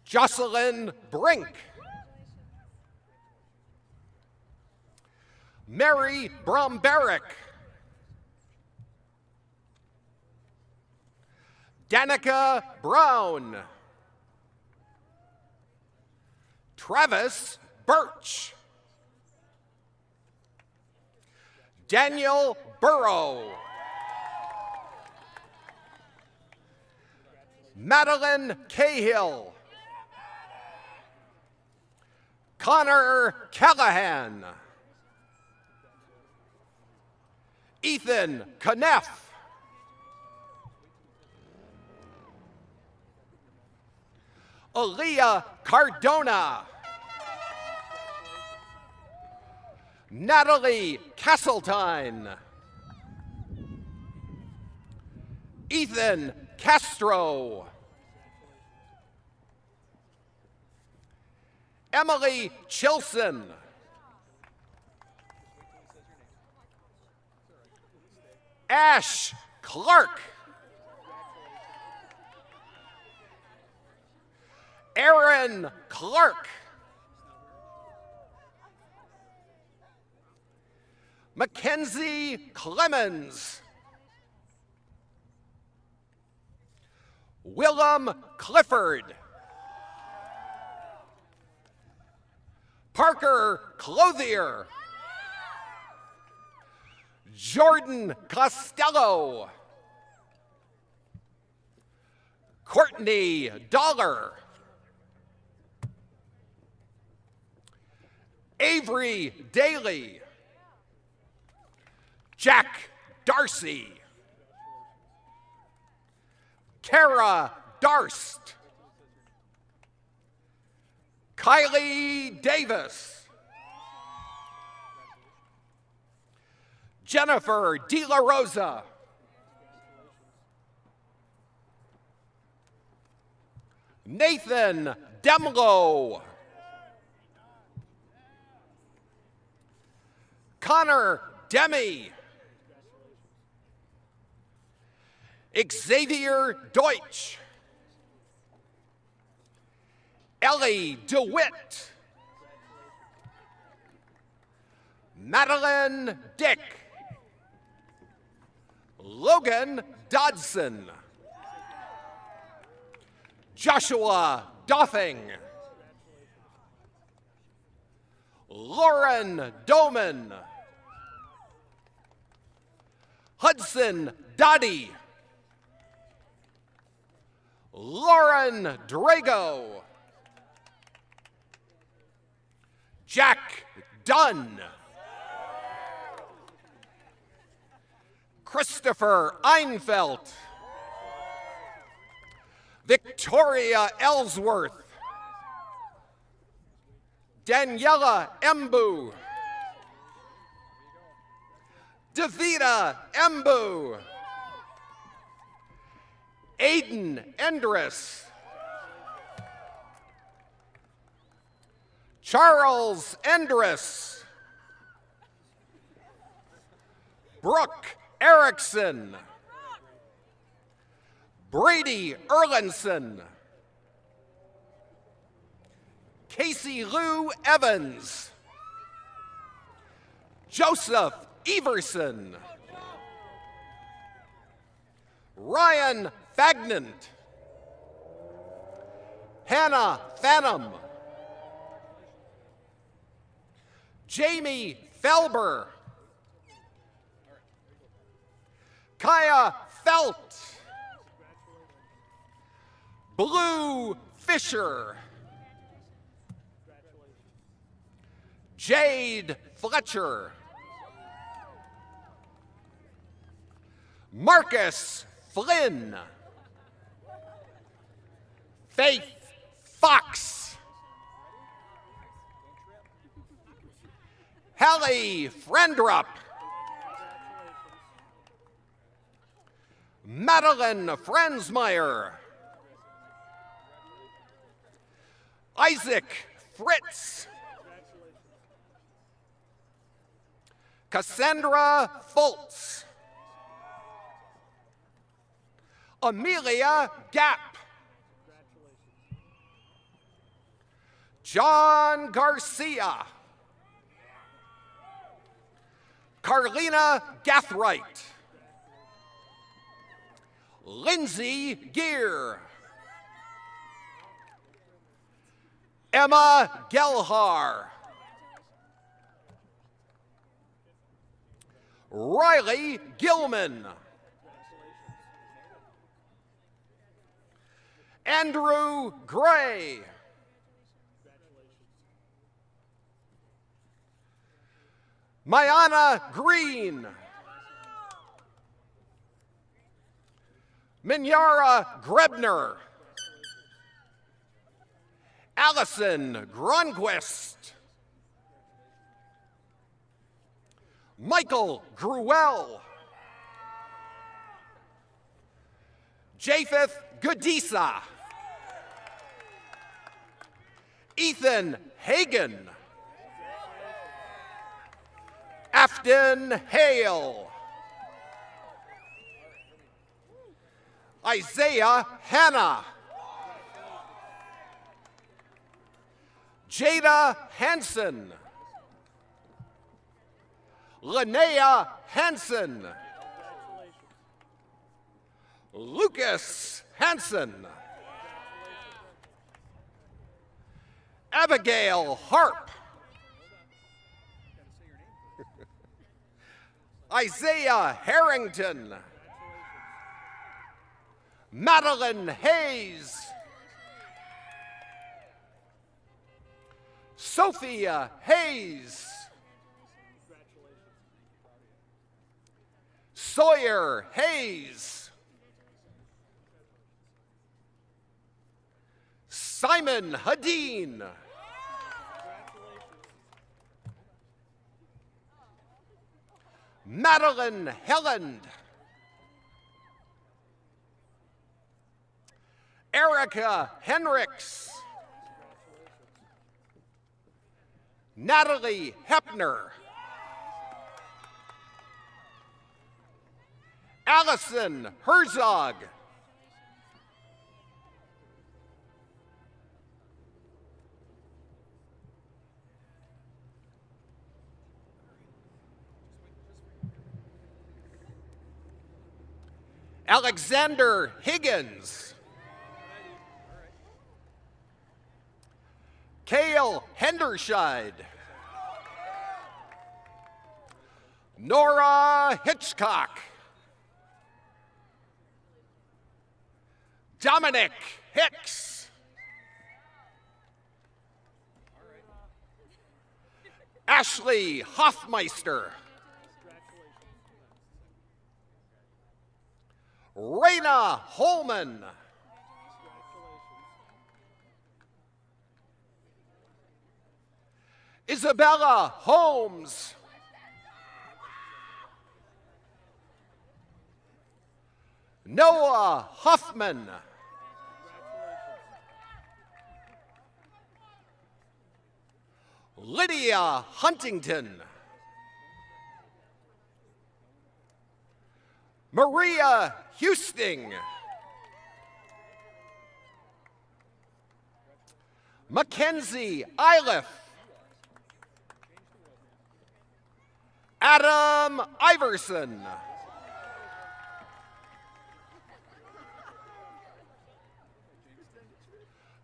Jocelyn Brink. Mary Bromberrick. Danica Brown. Travis Birch. Daniel Burrow. Madeline Cahill. Connor Callahan. Ethan Kneff. Aaliyah Cardona. Natalie Castletine. Ethan Castro. Emily Chilson. Ash Clark. Aaron Clark. Mackenzie Clemens. Willem Clifford. Parker Clothier. Jordan Costello. Courtney Dollar. Avery Daly. Jack Darcy. Kara Darst. Kylie Davis. Jennifer De La Rosa. Nathan Demlo. Connor Demi. Xavier Deutsch. Ellie DeWitt. Madeline Dick. Logan Dodson. Joshua Doffing. Lauren Doman. Hudson Dottie. Lauren Drago. Jack Dunn. Christopher Einfeld. Victoria Ellsworth. Daniela Embu. Davida Embu. Aiden Endress. Charles Endress. Brooke Erickson. Brady Erlinson. Casey Lou Evans. Joseph Everson. Ryan Fagnant. Hannah Phantom. Jamie Felber. Kaya Felt. Blue Fisher. Jade Fletcher. Marcus Flynn. Faith Fox. Hallie Frendrup. Madeline Frensmeyer. Isaac Fritz. Cassandra Foltz. Amelia Gap. John Garcia. Carlina Gathright. Lindsay Gear. Emma Gelhar. Riley Gilman. Andrew Gray. Mayana Green. Minyara Grebner. Allison Grunquist. Michael Gruel. Japheth Goodisa. Ethan Hagen. Afton Hale. Isaiah Hanna. Jada Hansen. Linnea Hansen. Lucas Hansen. Abigail Harp. Isaiah Harrington. Madeline Hayes. Sophia Hayes. Sawyer Hayes. Simon Hadeen. Madeline Helland. Erica Henricks. Natalie Hepner. Allison Herzog. Alexander Higgins. Cale Hendershide. Nora Hitchcock. Dominic Hicks. Ashley Hoffmeister. Raina Holman. Isabella Holmes. Noah Huffman. Lydia Huntington. Maria Husting. Mackenzie Iliff. Adam Iverson.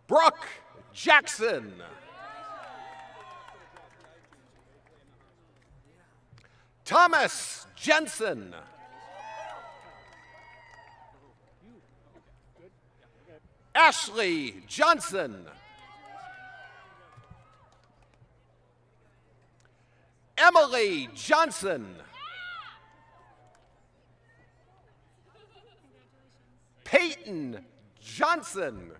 Brooke Jackson. Thomas Jensen. Ashley Johnson. Emily Johnson. Peyton Johnson.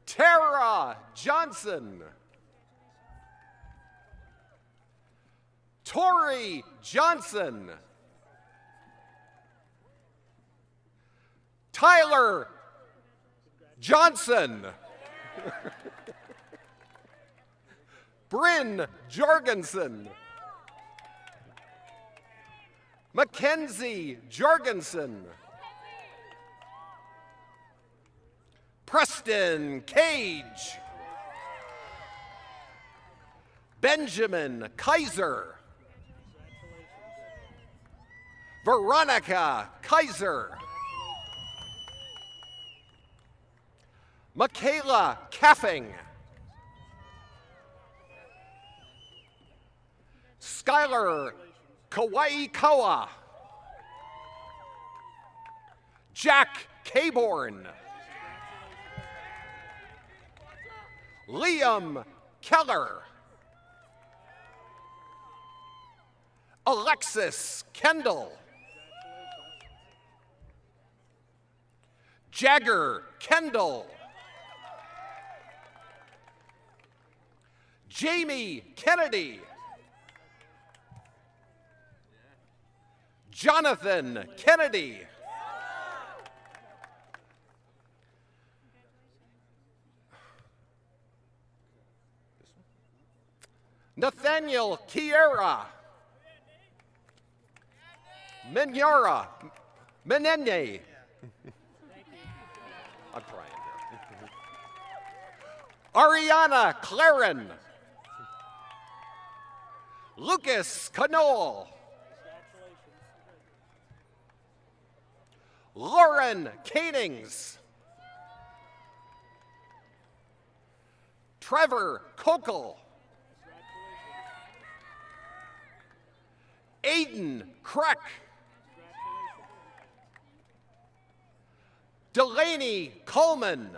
Tara Johnson. Tori Johnson. Tyler Johnson. Bryn Jorgensen. Mackenzie Jorgensen. Preston Cage. Benjamin Kaiser. Veronica Kaiser. Michaela Caffing. Skylar Kawaikawa. Jack Caborn. Liam Keller. Alexis Kendall. Jagger Kendall. Jamie Kennedy. Jonathan Kennedy. Nathaniel Kiera. Minyara Menene. I'm trying here. Ariana Claren. Lucas Canole. Lauren Canings. Trevor Kokel. Aiden Kreck. Delaney Coleman.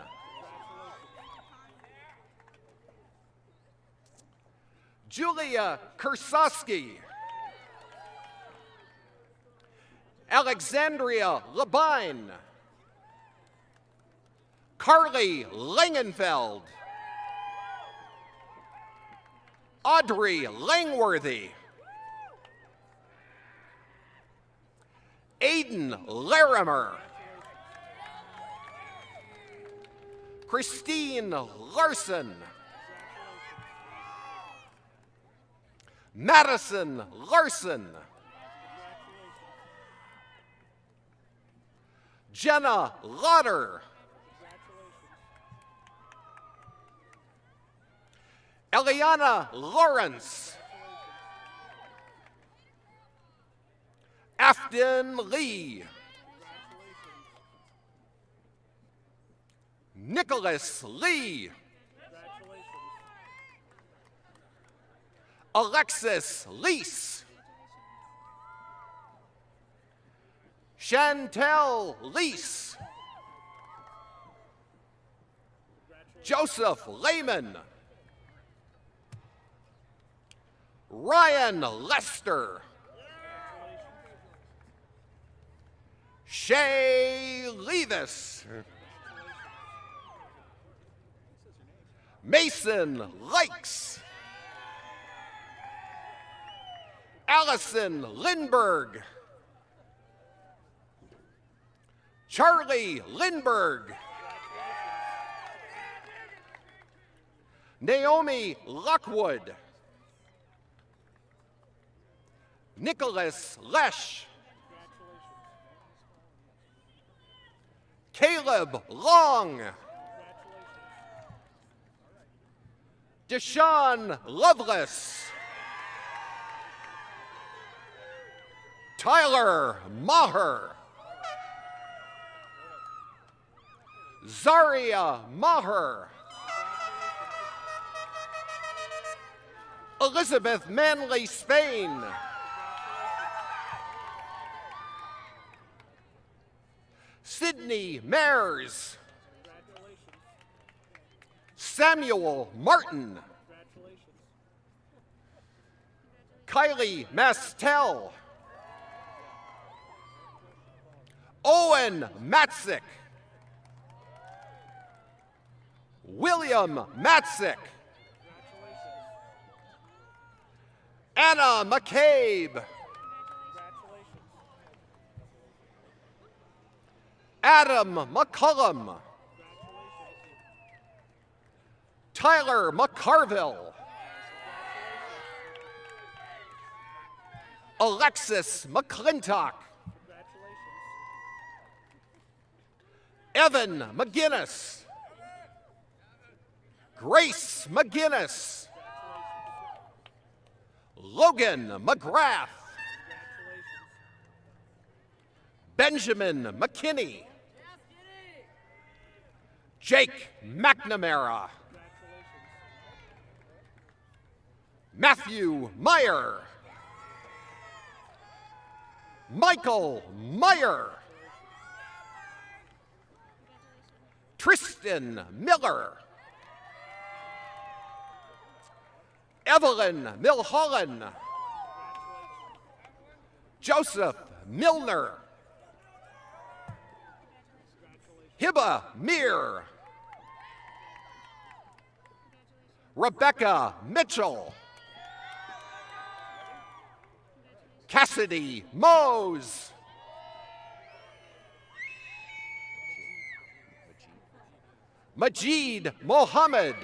Julia Kursowski. Alexandria Labine. Carly Langenfeld. Audrey Langworthy. Aiden Larimer. Christine Larson. Madison Larson. Jenna Lauder. Eliana Lawrence. Afton Lee. Nicholas Lee. Alexis Lease. Chantel Lease. Joseph Lehman. Ryan Lester. Shay Levis. Mason Likes. Allison Lindberg. Charlie Lindberg. Naomi Lockwood. Nicholas Lesh. Caleb Long. Deshaun Lovelace. Tyler Maher. Zaria Maher. Elizabeth Manley Spain. Sydney Mares. Samuel Martin. Kylie Mastel. Owen Matzik. William Matzik. Anna McCabe. Adam McCullum. Tyler McCarville. Alexis McClintock. Evan McGinnis. Grace McGinnis. Logan McGrath. Benjamin McKinney. Jake McNamara. Matthew Meyer. Michael Meyer. Tristan Miller. Evelyn Milholland. Joseph Milner. Hiba Mir. Rebecca Mitchell. Cassidy Mose. Majid Mohammed.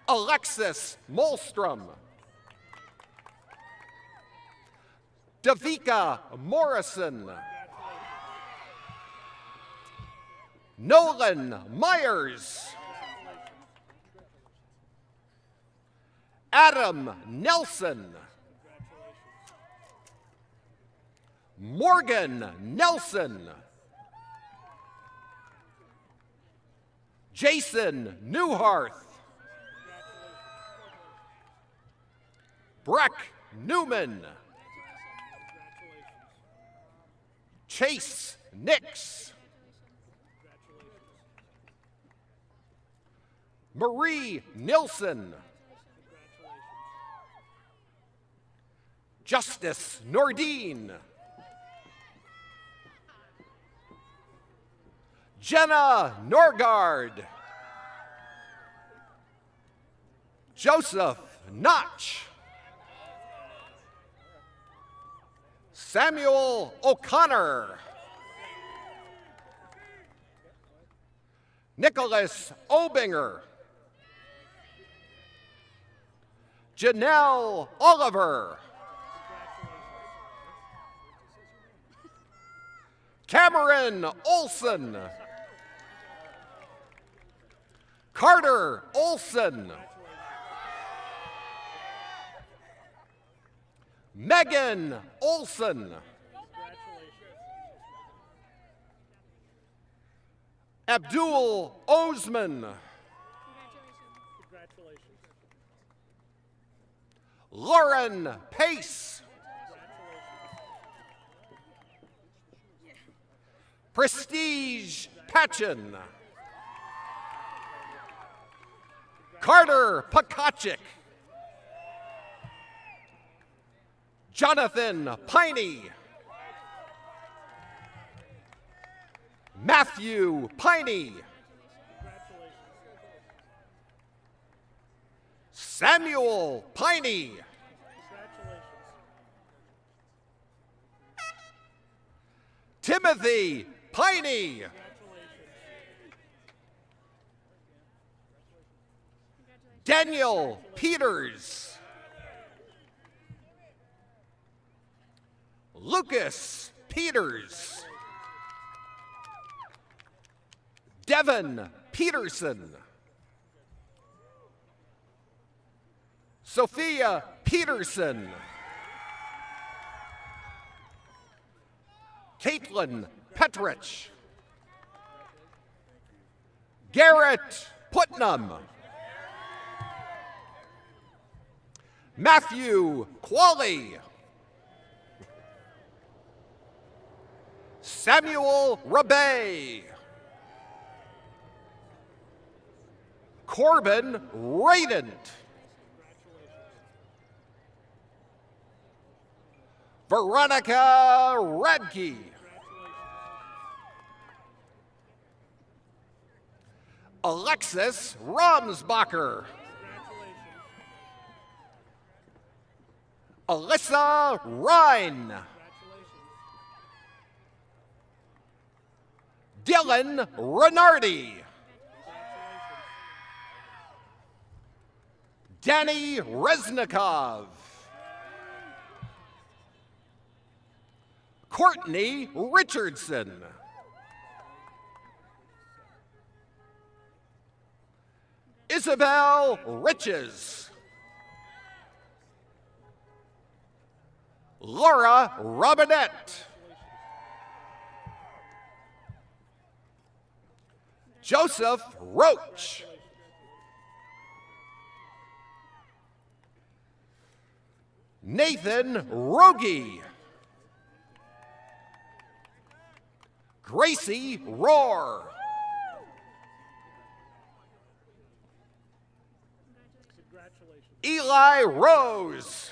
Alexis Molstrom. Davika Morrison. Nolan Myers. Adam Nelson. Morgan Nelson. Jason Newharth. Breck Newman. Chase Nix. Marie Nilsson. Justice Nordine. Jenna Norgard. Joseph Notch. Samuel O'Connor. Nicholas Obinger. Janelle Oliver. Cameron Olson. Carter Olson. Megan Olson. Abdul Osman. Lauren Pace. Prestige Patchen. Carter Pakachik. Jonathan Piney. Matthew Piney. Samuel Piney. Timothy Piney. Daniel Peters. Lucas Peters. Devin Peterson. Sophia Peterson. Caitlin Petrich. Garrett Putnam. Matthew Qualley. Samuel Rabe. Corbin Radent. Veronica Radke. Alexis Romsbacher. Alyssa Rhine. Dylan Renardi. Danny Reznikov. Courtney Richardson. Isabel Riches. Laura Robinette. Joseph Roach. Nathan Rogie. Gracie Rohr. Eli Rose.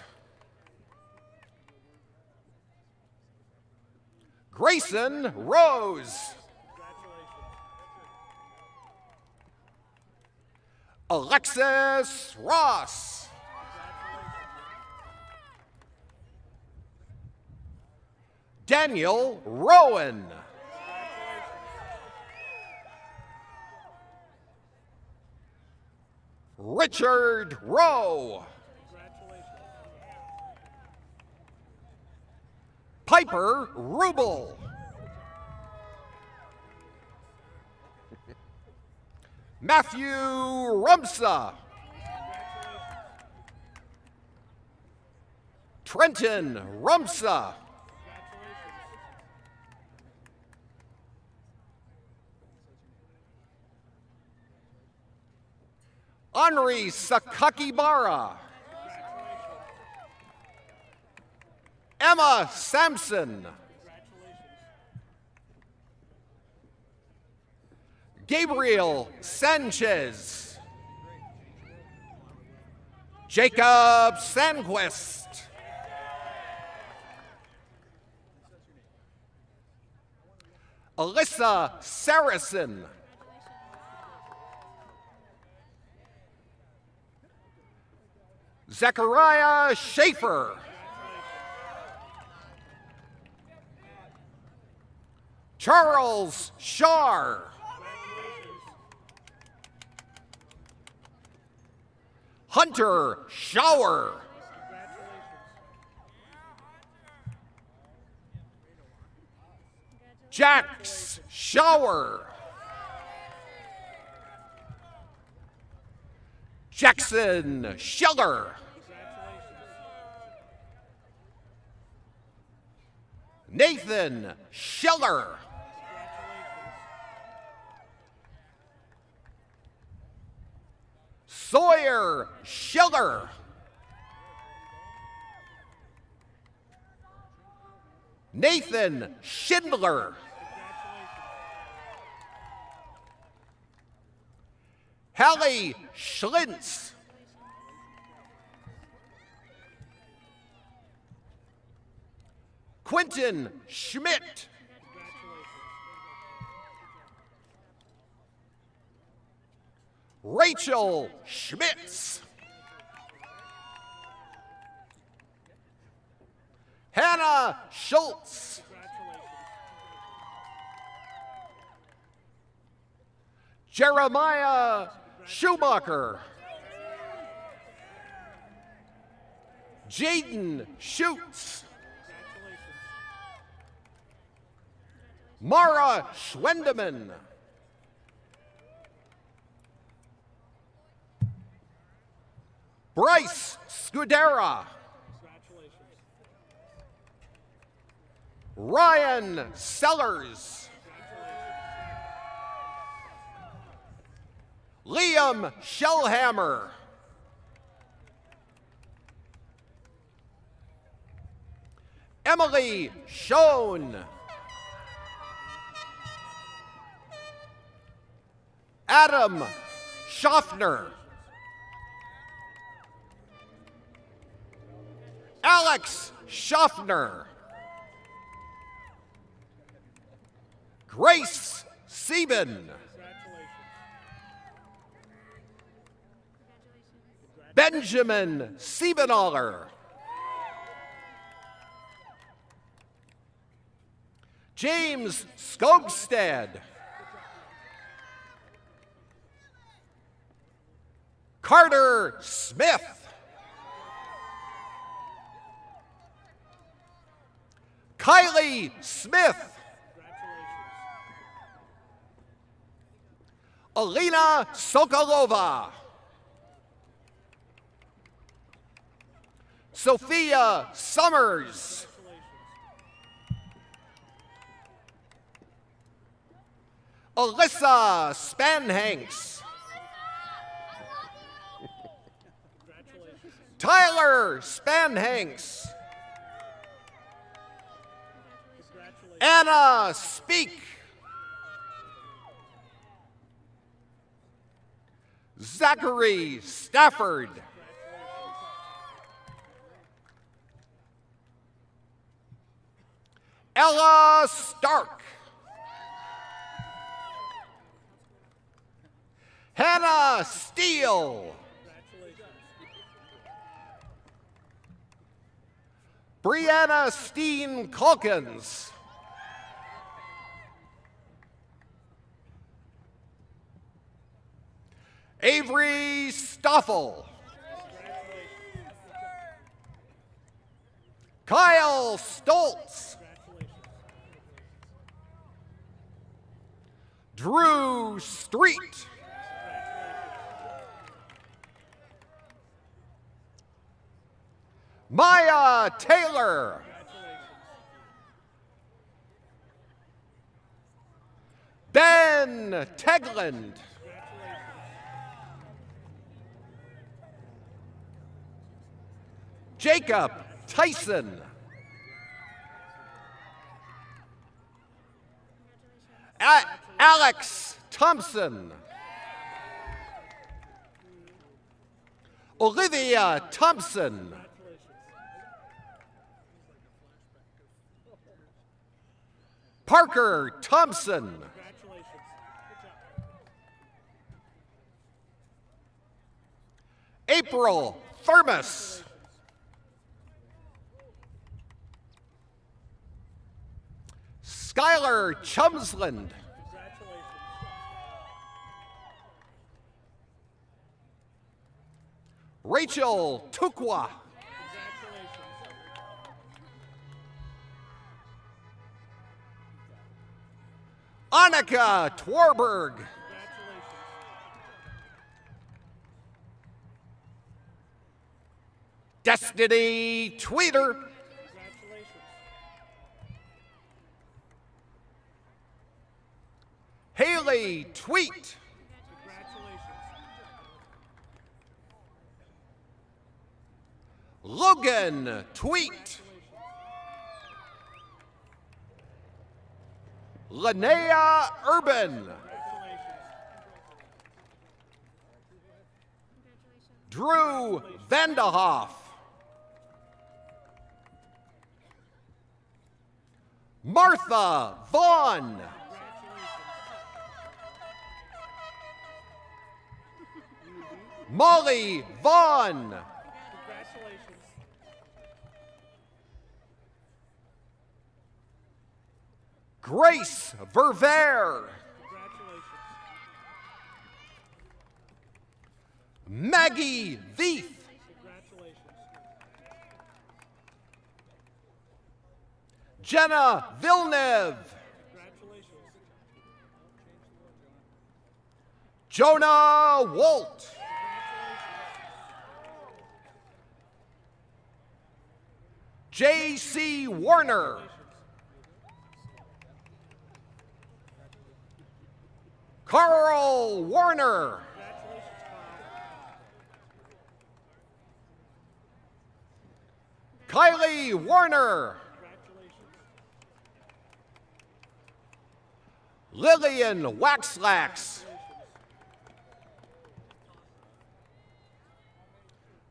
Grayson Rose. Alexis Ross. Daniel Rowan. Richard Rowe. Piper Rubel. Matthew Rumsa. Trenton Rumsa. Henri Sakakibara. Emma Sampson. Gabriel Sanchez. Jacob Sandquist. Alyssa Saracen. Zechariah Schaefer. Charles Shar. Hunter Shower. Jax Shower. Jackson Schiller. Nathan Schiller. Sawyer Schiller. Nathan Schindler. Hallie Schlintz. Quentin Schmidt. Rachel Schmitz. Hannah Schultz. Jeremiah Schumacher. Jaden Schutz. Mara Schwendeman. Bryce Scudera. Ryan Sellers. Liam Shellhammer. Emily Schoen. Adam Schaffner. Alex Schaffner. Grace Sieben. Benjamin Siebenaller. James Skogstad. Carter Smith. Kylie Smith. Alina Sokolova. Sophia Summers. Alyssa Spanhanks. Tyler Spanhanks. Anna Speak. Zachary Stafford. Ella Stark. Hannah Steele. Brianna Steen Calkins. Avery Stoffel. Kyle Stoltz. Drew Street. Maya Taylor. Ben Tegland. Jacob Tyson. Alex Thompson. Olivia Thompson. Parker Thompson. April Thermos. Skylar Chumsland. Rachel Tukwa. Annika Twarberg. Destiny Tweeter. Haley Tweet. Logan Tweet. Linnea Urban. Drew Vandehoff. Martha Vaughn. Molly Vaughn. Grace Verveer. Maggie Veith. Jenna Villeneuve. Jonah Wolt. J.C. Warner. Carl Warner. Kylie Warner. Lillian Waxlax.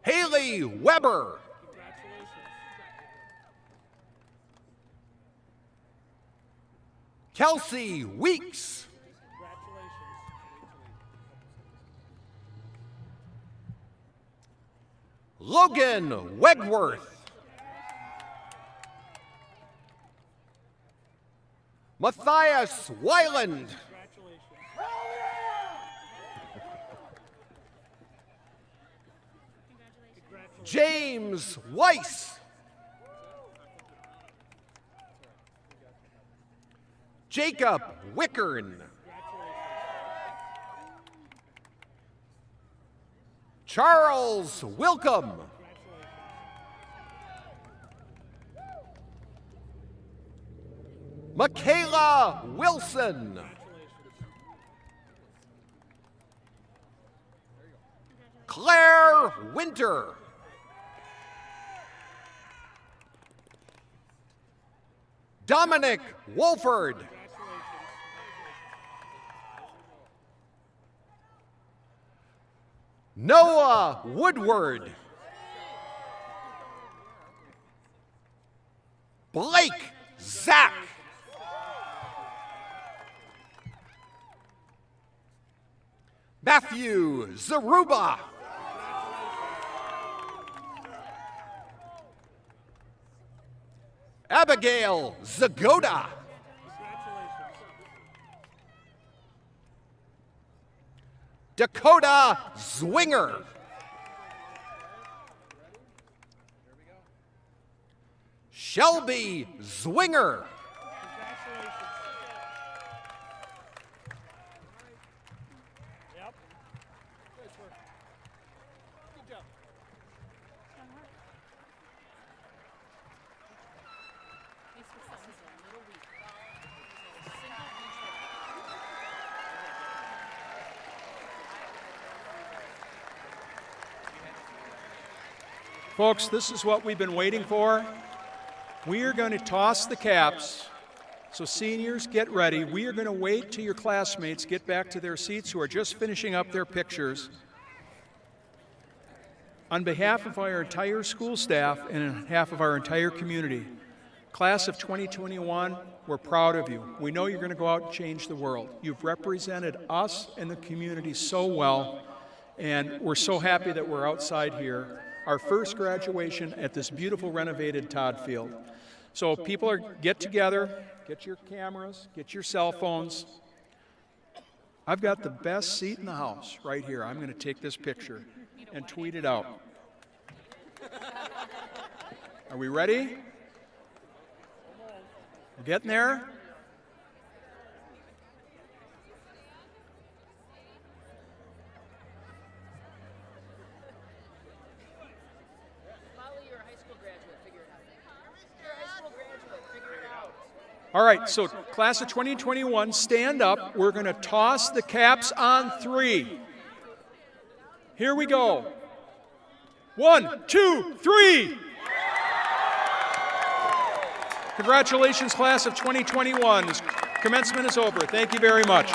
Haley Weber. Kelsey Weeks. Logan Wegworth. Matthias Weiland. James Weiss. Jacob Wickern. Charles Wilcomb. Michaela Wilson. Claire Winter. Dominic Wolford. Noah Woodward. Blake Zach. Matthew Zaruba. Abigail Zagoda. Dakota Zwinger. Shelby Zwinger. Folks, this is what we've been waiting for. We are going to toss the caps. So seniors, get ready. We are going to wait till your classmates get back to their seats who are just finishing up their pictures. On behalf of our entire school staff and on behalf of our entire community, class of 2021, we're proud of you. We know you're going to go out and change the world. You've represented us and the community so well, and we're so happy that we're outside here. Our first graduation at this beautiful renovated Todd Field. So people get together, get your cameras, get your cell phones. I've got the best seat in the house right here. I'm going to take this picture and tweet it out. Are we ready? We're getting there? All right, so class of 2021, stand up. We're going to toss the caps on 3. Here we go. 1, 2, 3. Congratulations, class of 2021. Commencement is over. Thank you very much.